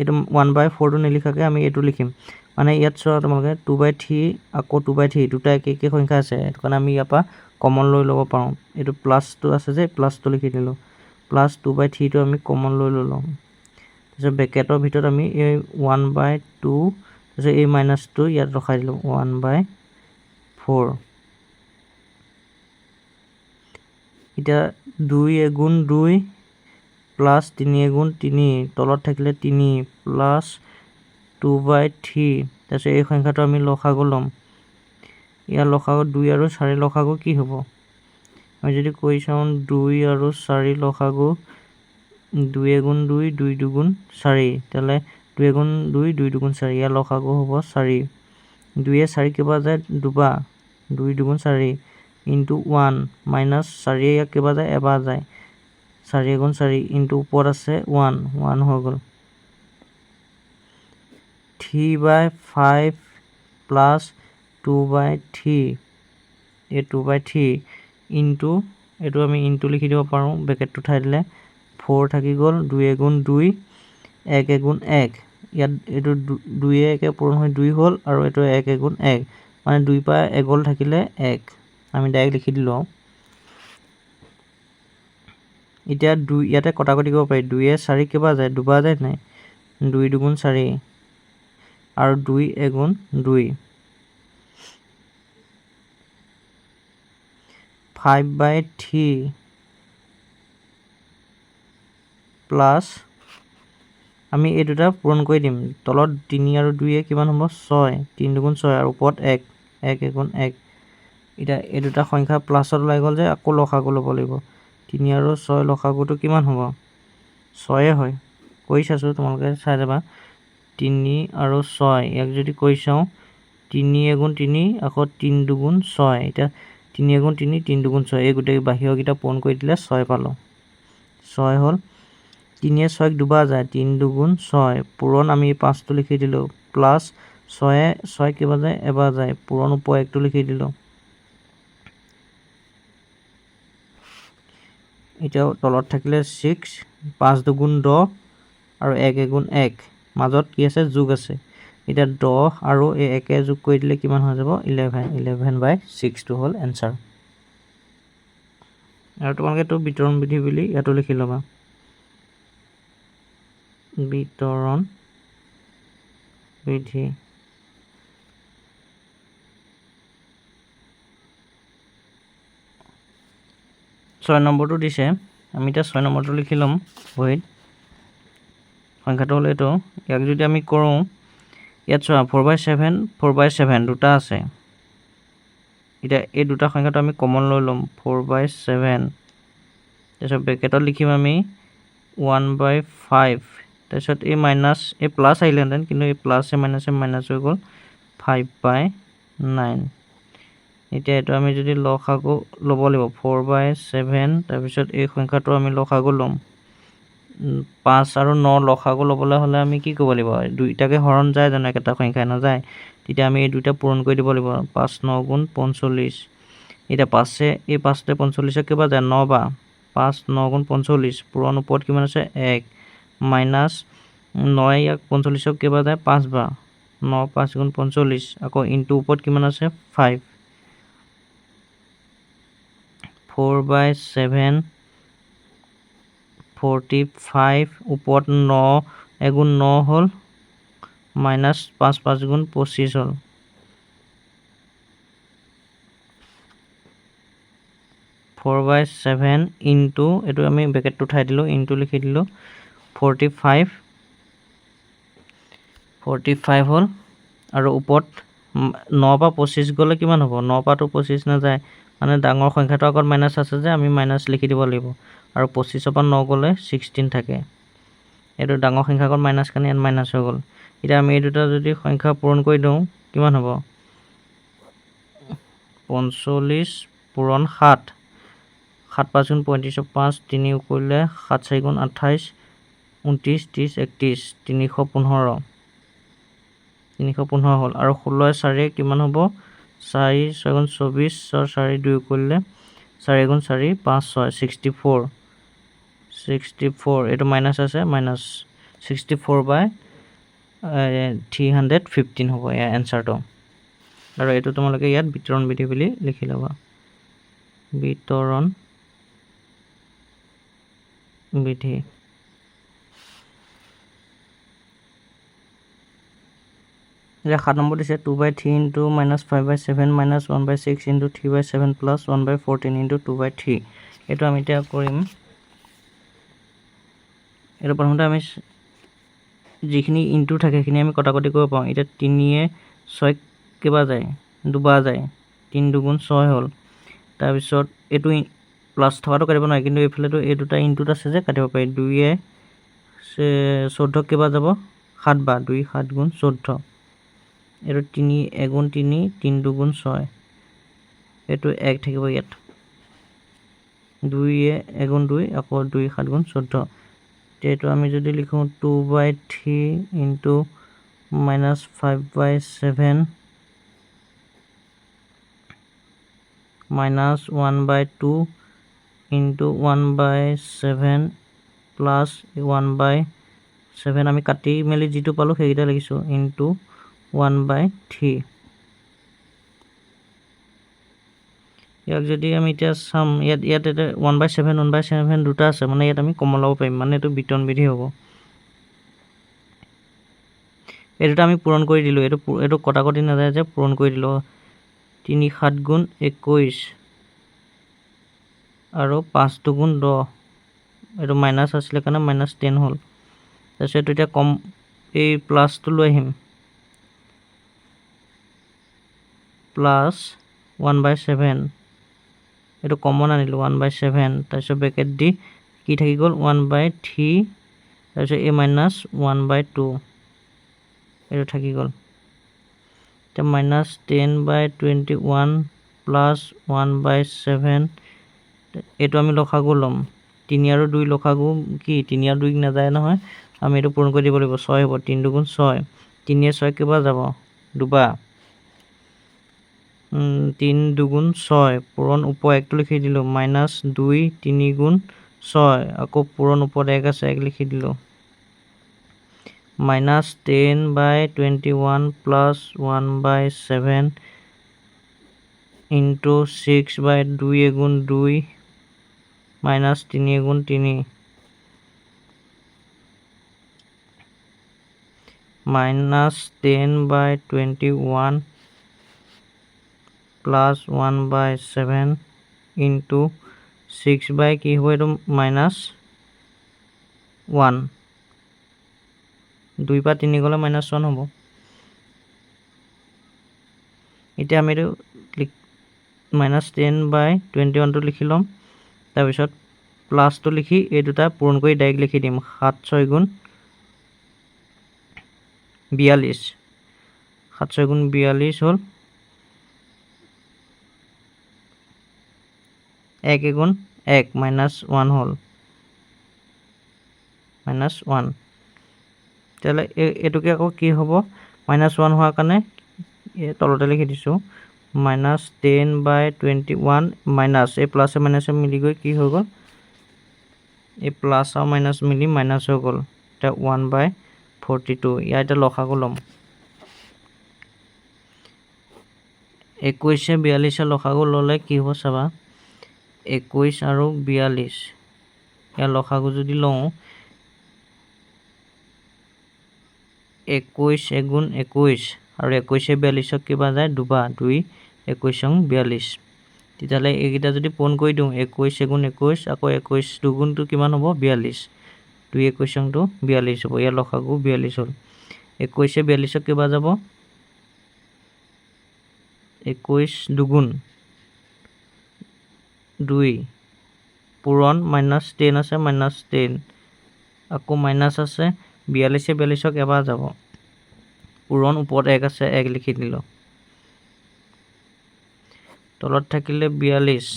এইটো 1/4টো নিলিখাকৈ আমি এইটো লিখিম মানে ইয়াত চোৱা তোমালোকে 2/3 আকৌ 2/3 দুটা একে সংখ্যা আছে সেইটো কাৰণে আমি ইয়াৰ পৰা কমন লৈ ল'ব পাৰোঁ এইটো প্লাছটো আছে যে প্লাছটো লিখি দিলোঁ প্লাছ 2/3টো আমি কমন লৈ ল'লোঁ তাৰপিছত ব্ৰেকেটৰ ভিতৰত আমি এই 1/2 তাৰপিছত এই মাইনাছটো ইয়াত ৰখাই দিলোঁ 1/4 এতিয়া 2 * 2 প্লাছ 3 * 3 তলত থাকিলে 3 প্লাছ 2/3 তাৰপিছত এই সংখ্যাটো আমি লসাগু ল'ম ইয়াৰ লসাগু 2 আৰু 4 লসাগু কি হ'ব আমি যদি কৰি চাওঁ 2 আৰু 4 লসাগু 2 * 2 2 * 2 4 তেতিয়াহ'লে 2 * 2 2 * 2 4 ইয়াৰ লসাগু হ'ব 4 2 4 কেইবাৰ যায় দুবাৰ 2 * 2 4 ইনটু 1 মাইনাছ 4 ইয়াক কেইবাৰ যায় এবাৰ যায় 4 * 4 ইনটু ওপৰত আছে 1 হৈ গ'ল 3/5 প্লাছ 2/3 এই 2/3 ইনটু এইটো আমি ইনটু লিখি দিব পাৰোঁ ব্ৰেকেটটো উঠাই দিলে 4 থাকি গ'ল 2 * 2 1 * 1 ইয়াত এইটো 2 1 পূৰণ হৈ 2 হ'ল আৰু এইটো 1 * 1 মানে 2 পৰা 1 গ'ল থাকিলে 1 আমি ডাইৰেক্ট লিখি দিলোঁ এতিয়া 2 ইয়াতে কটাকটি কৰিব পাৰি 2 4 কেইবাৰ যায় দুবাৰ যায় নাই 2 * 2 4 আৰু 2 * 2 5/3 প্লাছ আমি এই দুটা পূৰণ কৰি দিম তলত 3 আৰু 2 কিমান হ'ব 6 3 * 2 6 আৰু ওপৰত 1 1 * 1 এতিয়া এই দুটা সংখ্যা প্লাছত ওলাই গ'ল যে আকৌ লসাগু ল'ব লাগিব 3 আৰু 6 লসাগুটো কিমান হ'ব 6 হয় কৰি চাইছোঁ তোমালোকে চাই যাবা 3 আৰু 6 ইয়াক যদি কৰি চাওঁ 3 * 3 আকৌ 3 * 2 6 এতিয়া 3 * 3 3 * 2 6 এই গোটেই বাহিৰকেইটা পূৰণ কৰি দিলে 6 পালোঁ 6 হ'ল 3 6 দুবাৰ যায় 3 * 2 6 পূৰণ আমি 5টো লিখি দিলোঁ প্লাছ 6 কেইবাৰ যায় এবাৰ যায় পূৰণ ওপৰ 1টো লিখি দিলোঁ এতিয়া তলত থাকিলে 6 5 * 2 10 আৰু 1 * 1 মাজত কি আছে যোগ আছে এতিয়া 10 আৰু এই 1 যোগ কৰি দিলে কিমান হৈ যাব 11/6টো হ'ল এনচাৰ আৰু তোমালোকে এইটো বিতৰণ বিধি বুলি ইয়াতো লিখি ল'বা বিতৰণ বিধি 6 নম্বৰটো দিছে আমি এতিয়া 6 নম্বৰটো লিখি ল'ম বহীত সংখ্যাটো হ'ল এইটো ইয়াক যদি আমি কৰোঁ ইয়াত চোৱা 4/7 4/7 দুটা আছে এতিয়া এই দুটা সংখ্যাটো আমি কমন লৈ ল'ম 4/7 তাৰপিছত ব্ৰেকেটত লিখিম আমি 1/5 তাৰপিছত এই মাইনাছ এই প্লাছ আহিলেহেঁতেন কিন্তু এই প্লাছে মাইনাছে মাইনাছ হৈ গ'ল 5/9 এতিয়া এইটো আমি যদি লসাগু ল'ব লাগিব 4/7 তাৰপিছত এই সংখ্যাটো আমি লসাগু ল'ম 5 আৰু 9 লসাগু ল'বলৈ হ'লে আমি কি কৰিব লাগিব দুইটাকে হৰণ যায় জানো একেটা সংখ্যাই নাযায় তেতিয়া আমি এই দুইটা পূৰণ কৰি দিব লাগিব 5 9 * 45 এতিয়া 5 এই 5তে 45 কেইবাৰ যায় 9 বাৰ 5 9 * 45 পূৰণ ওপৰত কিমান আছে 1 মাইনাছ 9 ইয়াক 45 কেইবাৰ যায় 5 বাৰ 9 5 * 45 আকৌ ইনটু ওপৰত কিমান আছে 5 4/7 45 ওপৰত 9 1 * 9 হ'ল মাইনাছ 5 5 * 25 হ'ল 4/7 ইনটু এইটো আমি ব্ৰেকেটটো উঠাই দিলোঁ ইনটু লিখি দিলোঁ 45 হ'ল আৰু ওপৰত 9 পৰা 25 গ'লে কিমান হ'ব 9 পৰা 25 নাযায় মানে ডাঙৰ সংখ্যাটো আগত মাইনাছ আছে যে আমি মাইনাছ লিখি দিব লাগিব আৰু 25 পৰা 9 গ'লে 16 থাকে এইটো ডাঙৰ সংখ্যা আগত মাইনাছ কাৰণে ইয়াত মাইনাছ হৈ গ'ল এতিয়া আমি এই দুটা যদি সংখ্যা পূৰণ কৰি দিওঁ কিমান হ'ব 45 পূৰণ 7 7 5 গুণ 35 5 3 কৰিলে 7 4 গুণ 28 29 30 31 315 হ'ল আৰু 16 4 কিমান হ'ব 4 6 গুণ 24 4 2 কৰিলে 4 গুণ 4 5 6 64 এইটো মাইনাছ আছে মাইনাছ 64 বাই 315 হ'ব ইয়াৰ এনচাৰটো আৰু এইটো তোমালোকে ইয়াত বিতৰণ বিধি বুলি লিখি ল'বা বিতৰণ বিধি এতিয়া 7 নম্বৰ দিছে 2/3 ইনটু -5/7 -1/6 ইনটু 3/7 প্লাছ 1/14 ইনটু 2/3 এইটো আমি এতিয়া কৰিম এইটো প্ৰথমতে আমি যিখিনি ইনটু থাকে সেইখিনি আমি কটাকটি কৰিব পাৰোঁ এতিয়া 3 6 কেইবাৰ যায় দুবাৰ যায় 3 2 গুণ 6 হ'ল তাৰপিছত এইটো প্লাছ থকাটো কাটিব নোৱাৰে কিন্তু এইফালেতো এই দুটা ইনটুত আছে যে কাটিব পাৰি 2 14 কেইবাৰ যাব 7 বাৰ 2 7 গুণ 14 এইটো 3 1 গুণ 3 3 2 গুণ 6 এইটো 1 থাকিব ইয়াত 2 1 গুণ 2 আকৌ 2 7 গুণ 14 এইটো আমি যদি লিখোঁ 2/3 ইনটু -5/7 -1/2 ইনটু 1/7 প্লাছ 1/7 আমি কাটি মেলি যিটো পালোঁ সেইকেইটা লিখিছোঁ ইনটু 1/3 ইয়াক যদি আমি এতিয়া চাম ইয়াত 1/7 1/7 দুটা আছে মানে ইয়াত আমি কমন ল'ব পাৰিম মানে এইটো বিতৰণ বিধি হ'ব এই দুটা আমি পূৰণ কৰি দিলোঁ এইটো কটাকটি নাযায় যে পূৰণ কৰি দিলোঁ 3 7 গুণ 21 আৰু 5 2 গুণ 10 এইটো মাইনাছ আছিলে কাৰণে -10 হ'ল তাৰপিছত এইটো এতিয়া কম এই প্লাছটো লৈ আহিম প্লাছ 1/7 এইটো কমন আনিলোঁ 1/7 তাৰপিছত ব্ৰেকেট দি কি থাকি গ'ল 1/3 তাৰপিছত এই মাইনাছ 1/2 এইটো থাকি গ'ল এতিয়া -10/21 প্লাছ 1/7 এইটো আমি লসাগু ল'ম 3 আৰু 2 লসাগু কি 3 আৰু 2 নাযায় নহয় আমি এইটো পূৰণ কৰি দিব লাগিব 6 হ'ব 3 2 গুণ 6 3 6 কেইবাৰ যাব দুবাৰ 3 2 গুণ 6 পূৰণ ওপৰ 1টো লিখি দিলোঁ -2 3 গুণ 6 আকৌ পূৰণ ওপৰত 1 আছে 1 লিখি দিলোঁ -10/21 প্লাছ 1/7 ইনটু 6/2 গুণ 2 -3 গুণ 3 -10/21 প্লাছ 1/7 ইনটু 6 কি হ'ব এইটো -1 2 পৰা 3 গ'লে -1 হ'ব এতিয়া আমি এইটো -10/21টো লিখি ল'ম তাৰপিছত প্লাছটো লিখি এই দুটা পূৰণ কৰি ডাইৰেক্ট লিখি দিম 7 6 গুণ 42 7 6 গুণ 42 হ'ল 1 গুণ 1 -1 হ'ল -1 তেতিয়াহ'লে এইটোকে আকৌ কি হ'ব -1 হোৱাৰ কাৰণে তলতে লিখি দিছোঁ -10/21 মাইনাছ এই প্লাছে মাইনাছে মিলি গৈ কি হৈ গ'ল এই প্লাছ আৰু মাইনাছ মিলি মাইনাছ হৈ গ'ল এতিয়া 1/42 ইয়াৰ এতিয়া লসাগু ল'ম 21 42 লসাগু ল'লে কি হ'ব চাবা 21 আৰু 42 ইয়াৰ লসাগু যদি লওঁ 21 গুণ 21 আৰু 21 42 কিবা যায় দুবাৰ 2 21 42 তেতিয়াহ'লে এইকেইটা যদি পূৰণ কৰি দিওঁ 21 গুণ 21 আকৌ 21 দুগুণটো কিমান হ'ব 42 2 21টো 42 হ'ব ইয়াৰ লসাগু 42 হ'ল 21 42 কিবা যাব 21 দুগুণ 2 পূৰণ -10 আছে -10 আকৌ মাইনাছ আছে 42 এবাৰ যাব পূৰণ ওপৰত 1 আছে 1 লিখি দিলোঁ তলত থাকিলে 42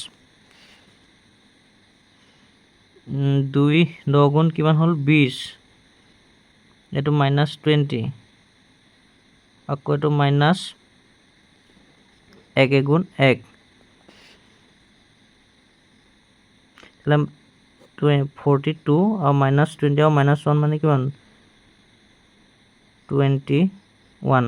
2 10 গুণ কিমান হ'ল 20 এটো -20 আকৌ এটো মাইনাছ 1 গুণ 1 তাহলে 42 আৰু -20 আৰু -1 মানে কিমান 21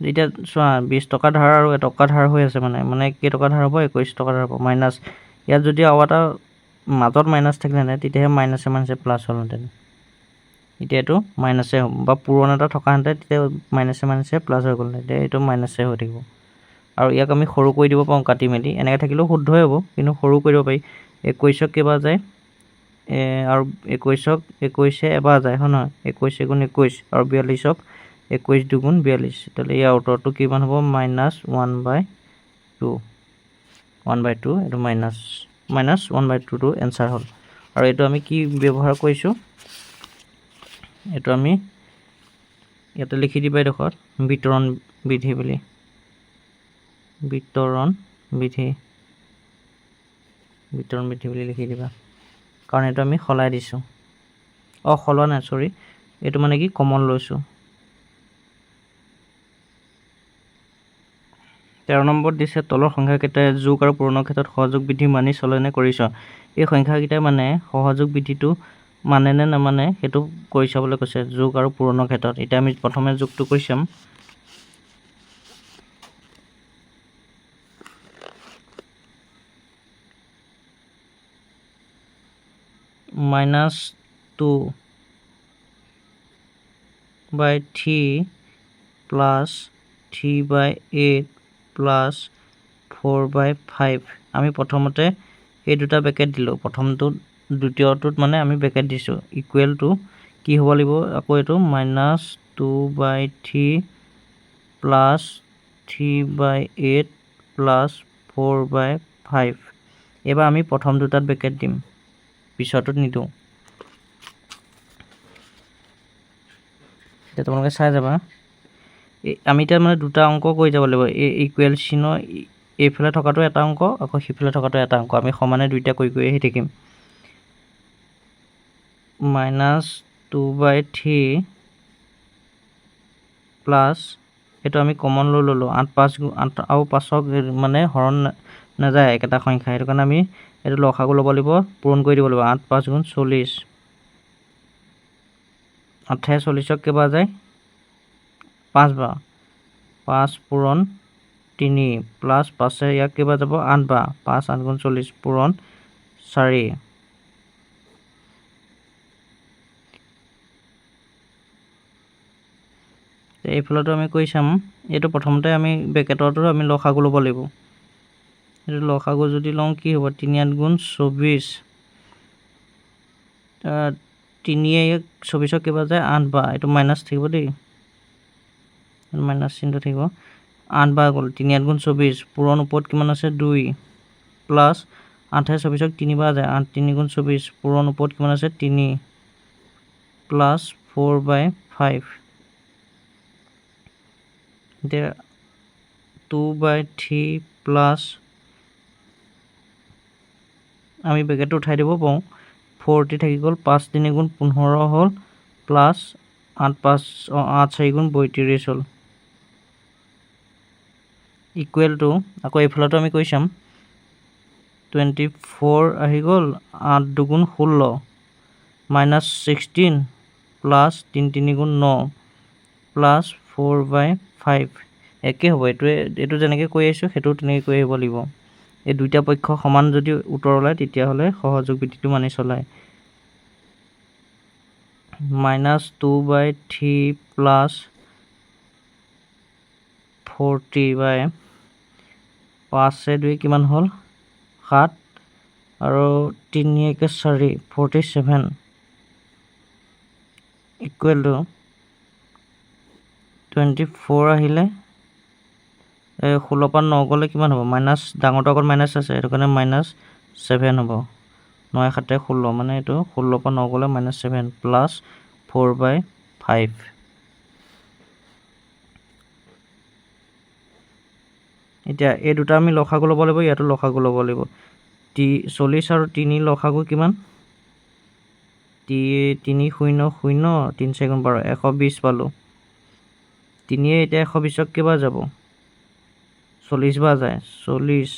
এতিয়া চোৱা 20 টকা ধাৰ আৰু 1 টকা ধাৰ হৈ আছে মানে কেই টকা ধাৰ হ'ব 21 টকা ধাৰ হ'ব মাইনাছ ইয়াত যদি আৰু এটা মাজত মাইনাছ থাকিলেহেঁতেন তেতিয়াহে মাইনাছে প্লাছ হ'লহেঁতেন এতিয়া এইটো মাইনাছে হ'ব বা পূৰণ এটা থকাহেঁতেন তেতিয়া মাইনাছে প্লাছ হৈ গ'ল এতিয়া এইটো মাইনাছে হৈ থাকিব আৰু ইয়াক আমি সৰু কৰি দিব পাৰোঁ কাটি মেলি এনেকৈ থাকিলেও শুদ্ধই হ'ব কিন্তু সৰু কৰিব পাৰি 21ক কেইবাৰ যায় আৰু 21ক 21 এবাৰ যায় হয় নহয় 21 গুণ 21 আৰু 42ক 21 দুগুণ 42 তাহলে ইয়াৰ উত্তৰটো কিমান হ'ব -1/2 1/2 এইটো -1/2 টো এনসাৰ হ'ল আৰু এইটো আমি কি ব্যৱহাৰ কৰিছোঁ এইটো আমি ইয়াতে লিখি দিবা এডোখৰত বিতৰণ বিধি বুলি বিতৰণ বিধি বুলি লিখি দিবা কাৰণ এইটো আমি সলাই দিছোঁ সলোৱা নাই সৰি এইটো মানে কি কমন লৈছোঁ 13 নম্বৰত দিছে তলৰ সংখ্যাকেইটাই যোগ আৰু পূৰণৰ ক্ষেত্ৰত সহযোগ বিধি মানি চলেনে কৰিছ এই সংখ্যাকেইটাই মানে সহযোগ বিধিটো মানে নে নামানে সেইটো কৰি চাবলৈ কৈছে যোগ আৰু পূৰণৰ ক্ষেত্ৰত এতিয়া আমি প্ৰথমে যোগটো কৰি চাম -2/3 প্লাছ 3/8 প্লাছ 4/5 আমি প্ৰথমতে এই দুটা ব্ৰেকেট দিলোঁ প্ৰথমটোত দ্বিতীয়টোত মানে আমি ব্ৰেকেট দিছোঁ ইকুৱেল টু কি হ'ব লাগিব আকৌ এইটো -2/3 প্লাছ 3/8 প্লাছ 4/5 এবাৰ আমি প্ৰথম দুটাত ব্ৰেকেট দিম পিছৰটোত নিদিওঁ এতিয়া তোমালোকে চাই যাবা আমি এতিয়া মানে দুটা অংক কৰি যাব লাগিব এই ইকুৱেল চিহ্ন এইফালে থকাটো এটা অংক আকৌ সিফালে থকাটো এটা অংক আমি সমানে দুইটা কৰি আহি থাকিম -2/3 প্লাছ এইটো আমি কমন লৈ ল'লোঁ 8 আৰু 5ক মানে হৰণ নাযায় একেটা সংখ্যা সেইটো কাৰণে আমি এইটো লসাগু ল'ব লাগিব পূৰণ কৰি দিব লাগিব 8 5 গুণ 40 8 40ক কেইবাৰ যায় 5 বাৰ 5 পূৰণ 3 প্লাছ 5 ইয়াক কেইবাৰ যাব 8 বাৰ 5 8 গুণ 40 পূৰণ 4 এইফালতো আমি কৰি চাম এইটো প্ৰথমতে আমি ব্ৰেকেটৰটো আমি লসাগু ল'ব লাগিব এইটো লসাগু যদি লওঁ কি হ'ব 3 8 গুণ 24 3 24ক কেইবাৰ যায় 8 বাৰ এইটো মাইনাছ থাকিব দেই মাইনাছ চিহ্নটো থাকিব 8 বাৰ গ'ল 3 8 গুণ 24 পূৰণ ওপৰত কিমান আছে 2 প্লাছ 8 24ক 3 বাৰ যায় 8 3 গুণ 24 পূৰণ ওপৰত কিমান আছে 3 প্লাছ 4/5 এতিয়া 2/3 প্লাছ আমি ব্ৰেকেটটো উঠাই দিব পাৰোঁ 40 থাকি গ'ল 5 3 গুণ 15 হ'ল প্লাছ 8 4 গুণ 32 হ'ল ইকুৱেল টু আকৌ এইফালতো আমি কৰি চাম 24 আহি গ'ল 8 2 গুণ 16 -16 প্লাছ 3 3 গুণ 9 প্লাছ 4/5 একে হ'ব এইটো যেনেকৈ কৰি আহিছোঁ সেইটো তেনেকৈ কৰি আহিব লাগিব এই দুইটা পক্ষ সমান যদি উত্তৰ ওলায় তেতিয়াহ'লে সহযোগ বিধিটো মানি চলায় -2/3 প্লাছ 40/5 2 কিমান হ'ল 7 আৰু 3 4 47 ইকুৱেল টু 24 আহিলে 16 পৰা 9 গ'লে কিমান হ'ব মাইনাছ ডাঙৰটো আগত মাইনাছ আছে সেইটো কাৰণে -7 হ'ব 9 7 16 মানে এইটো 16 পৰা 9 গ'লে -7 প্লাছ 4/5 এতিয়া এই দুটা আমি লসাগু ল'ব লাগিব ইয়াতো লসাগু ল'ব লাগিব 40 আৰু 3 লসাগু কিমান 3 0 0 3 4 12 120 পালোঁ 3 এতিয়া 120ক কিবা যাব 40 বা যায় 40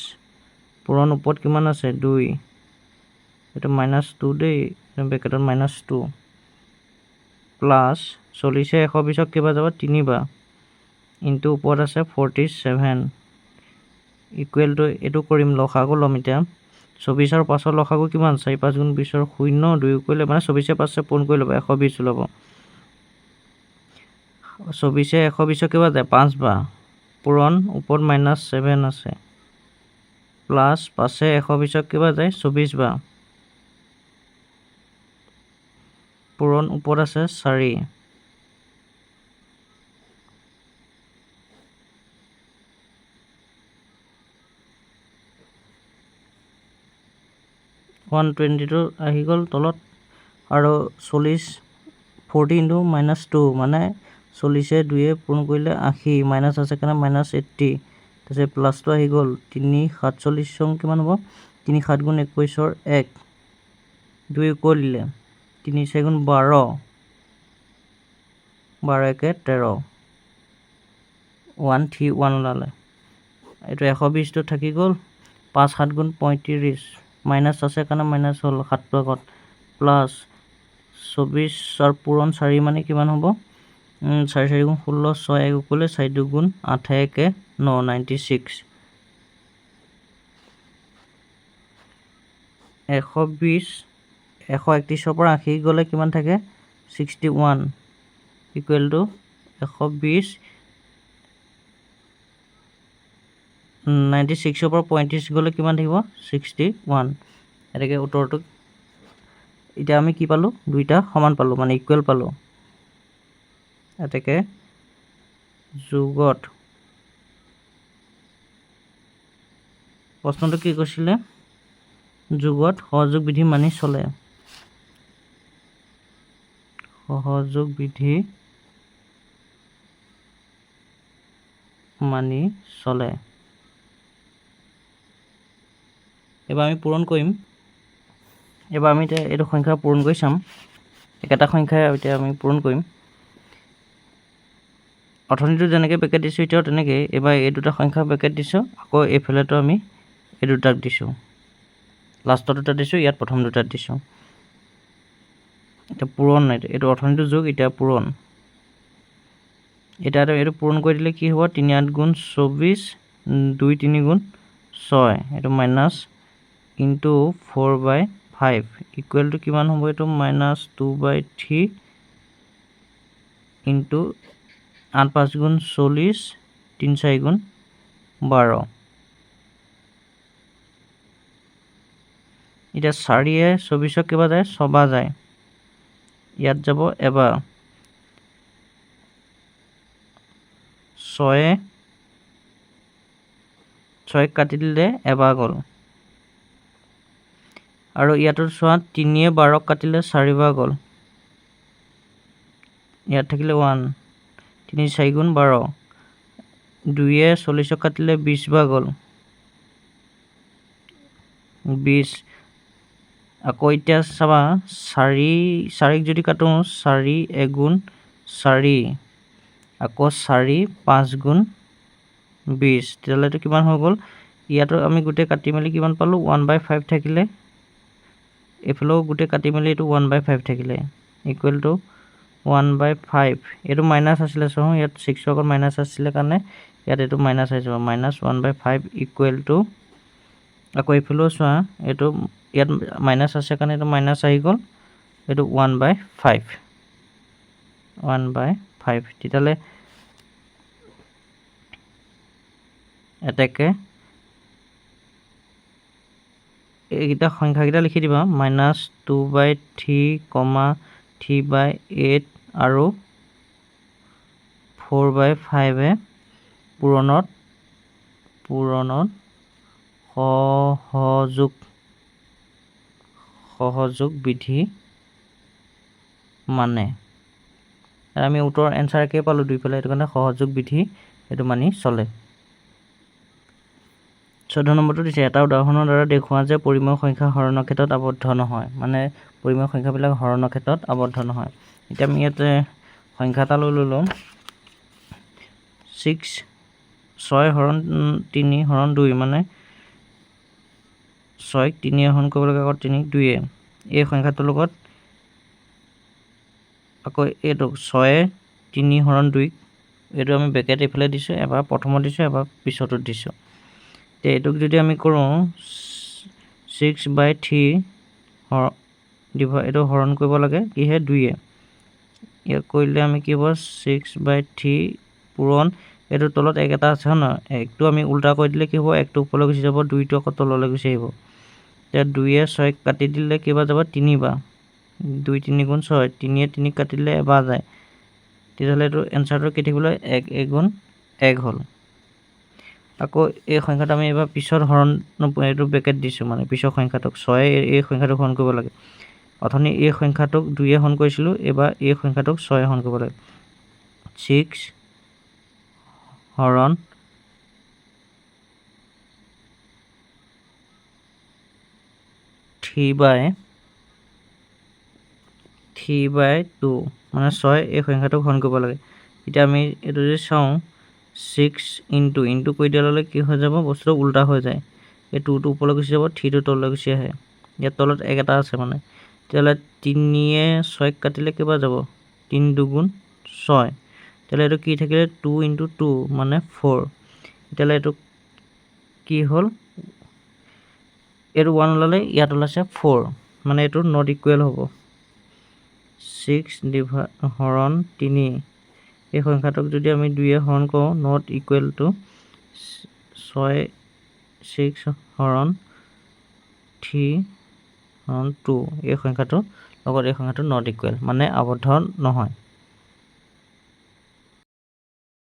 পূৰণ ওপৰত কিমান আছে 2 এটা -2 দেই ব্ৰেকেটত -2 প্লাছ 40 120ক কিবা যাব 3 বা ইনটু ওপৰত আছে 47 ইকুৱেল টু এইটো কৰিম লসাগু ল'ম এতিয়া 24 আৰু 5ৰ লসাগু কিমান 4 5 গুণ 20 ৰ 0 2 কৰিলে মানে 24 5 পূৰণ কৰি ল'ব 120 ওলাব 24 120ক কিবা যায় 5 বা পূৰণ ওপৰত -7 আছে প্লাছ 5 120ক কিবা যায় 24 বা পূৰণ ওপৰত আছে 4 122 আহি গ'ল তলত আৰু 40 40 × -2 মানে 40 2 পূৰণ কৰিলে 80 মাইনাছ আছে কাৰণে -80 তাৰপিছত প্লাছটো আহি গ'ল 3 47 কিমান হ'ব 3 7 গুণ 21ৰ 1 2 কৰিলে 3 4 গুণ 12 12 1 13 131 ওলালে এইটো 120টো থাকি গ'ল 5 7 গুণ 35 মাইনাছ আছে কাৰণে মাইনাছ হ'ল 7 আগত প্লাছ 24 পূৰণ 4 মানে কিমান হ'ব 4 4 গুণ 16 6 1 কৰিলে 4 2 গুণ 8 1 9 96 120 131ৰ পৰা 80 গ'লে কিমান থাকে 61 ইকুৱেল টু 120 96ৰ পৰা 35 গ'লে কিমান থাকিব 61 এনেকৈ উত্তৰটো এতিয়া আমি কি পালোঁ দুইটা সমান পালোঁ মানে ইকুৱেল পালোঁ এতেকে যোগত প্ৰশ্নটো কি কৈছিলে যোগত সহযোগ বিধি মানি চলে সহযোগ বিধি মানি চলে এবাৰ আমি পূৰণ কৰিম এবাৰ আমি এতিয়া এইটো সংখ্যা পূৰণ কৰি চাম একেটা সংখ্যাই এতিয়া আমি পূৰণ কৰিম অথনিটো যেনেকৈ ব্ৰেকেট দিছোঁ এতিয়াও তেনেকৈ এবাৰ এই দুটা সংখ্যা ব্ৰেকেট দিছোঁ আকৌ এইফালেতো আমি এই দুটাক দিছোঁ লাষ্টত দুটা দিছোঁ ইয়াত প্ৰথম দুটাত দিছোঁ এতিয়া পূৰণ এইটো অথনিটো যোগ এতিয়া পূৰণ এতিয়া এইটো পূৰণ কৰি দিলে কি হ'ব 3 8 গুণ 24 2 3 গুণ 6 এইটো মাইনাছ ইনটু 4/5 ইকুৱেল টু কিমান হ'ব এইটো -2/3 ইনটু 8 5 গুণ 40 3 4 গুণ 12 এতিয়া 4 24ক কিবা যায় 6 যায় ইয়াত যাব এবাৰ 6 কাটি দিলে এবাৰ গ'ল আৰু ইয়াতো চোৱা 3 12ক কাটিলে 4 বাৰ গ'ল ইয়াত থাকিলে 1 3 4 গুণ 12 2 40ক কাটিলে 20 বাৰ গ'ল 20 আকৌ এতিয়া চাবা 4ক যদি কাটো 4 1 গুণ 4 আকৌ 4 5 গুণ 20 তেতিয়াহ'লে এইটো কিমান হৈ গ'ল ইয়াতো আমি গোটেই কাটি মেলি কিমান পালোঁ 1/5 থাকিলে এইফালেও গোটেই কাটি মেলি এইটো 1/5 থাকিলে ইকুৱেল টু 1/5 এইটো মাইনাছ আছিলে চাওঁ ইয়াত 6ৰ আগত মাইনাছ আছিলে কাৰণে ইয়াত এইটো মাইনাছ আহি যাব -1/5 ইকুৱেল টু আকৌ এইফালেও চোৱা এইটো ইয়াত মাইনাছ আছে কাৰণে এইটো মাইনাছ আহি গ'ল এইটো 1/5 তেতিয়াহ'লে এতেকে এইকেইটা সংখ্যাকেইটা লিখি দিবা -2/3, 3/8 আৰু 4/5 পূৰণত সহযোগ বিধি মানে। আমি উত্তৰ এনচাৰ একেই পালোঁ দুইফালে, সেইটো কাৰণে সহযোগ বিধি এইটো মানি চলে। 14 নম্বৰটো দিছে, এটা উদাহৰণৰ দ্বাৰা দেখুওৱা যে পৰিমেয় সংখ্যা হৰণৰ ক্ষেত্ৰত আবদ্ধ নহয়। মানে পৰিমেয় সংখ্যাবিলাক হৰণৰ ক্ষেত্ৰত আবদ্ধ নহয়। এতিয়া আমি ইয়াতে সংখ্যা এটা লৈ ল'লোঁ 6 হৰণ 3 হৰণ 2, মানে 6ক 3 হৰণ কৰিব লাগে, আকৌ 3ক 2। এই সংখ্যাটোৰ লগত আকৌ এইটো 6 3 হৰণ 2, এইটো আমি ব্ৰেকেট এইফালে দিছোঁ, এবাৰ প্ৰথমত দিছোঁ, এবাৰ পিছতো দিছোঁ। এতিয়া এইটোক যদি আমি কৰোঁ 6/3 এইটো হৰণ কৰিব লাগে কিহে 2। ইয়াক কৰিলে আমি কি হ'ব 6/3 পূৰণ এইটোৰ তলত 1 এটা আছে হয় নহয়, 1টো আমি উল্টা কৰি দিলে কি হ'ব, 1টো ওপৰলৈ গুচি যাব, 2টো আকৌ তললৈ গুচি আহিব। এতিয়া 2য়ে 6ক কাটি দিলে কেইবাৰ যাব, 3 বাৰ। 2 3 গুণ 6, 3য়ে 3ক কাটি দিলে এবাৰ যায়। তেতিয়াহ'লে এইটো এনচাৰটো কি থাকিব, 1 গুণ 1 হ'ল। আকৌ এই সংখ্যাটো আমি এবাৰ পিছত হৰণ এইটো ব্ৰেকেট দিছোঁ, মানে পিছৰ সংখ্যাটোক 6 এই সংখ্যাটোক হৰণ কৰিব লাগে। অথনি এই সংখ্যাটোক 2য়ে হৰণ কৰিছিলোঁ, এইবাৰ এই সংখ্যাটোক 6য়ে হৰণ কৰিব লাগে। 6 হৰণ 3/2, মানে 6 এই সংখ্যাটোক হৰণ কৰিব লাগে। এতিয়া আমি এইটো যদি চাওঁ 6 ইনটু কৰি দিয়াৰ লগে কি হৈ যাব, বস্তুটো উল্টা হৈ যায়। এই 2টো ওপৰলৈ গুচি যাব, 3টো তললৈ গুচি আহে। ইয়াত তলত 1 এটা আছে মানে। তেতিয়াহ'লে 3য়ে 6ক কাটিলে কেইবাৰ যাব, 3 2 গুণ 6। তেতিয়াহ'লে এইটো কি থাকিলে 2 × 2 মানে 4। তেতিয়াহ'লে এইটো কি হ'ল, এইটো 1 ওলালে, ইয়াত ওলাইছে 4, মানে এইটো নট ইকুৱেল হ'ব। 6 হৰণ 3 এই সংখ্যাটোক যদি আমি 2য়ে হৰণ কৰোঁ, নট ইকুৱেল টু 6 হৰণ 3 হৰণ 2 এই সংখ্যাটোৰ লগত এই সংখ্যাটো নট ইকুৱেল, মানে আবদ্ধ নহয়।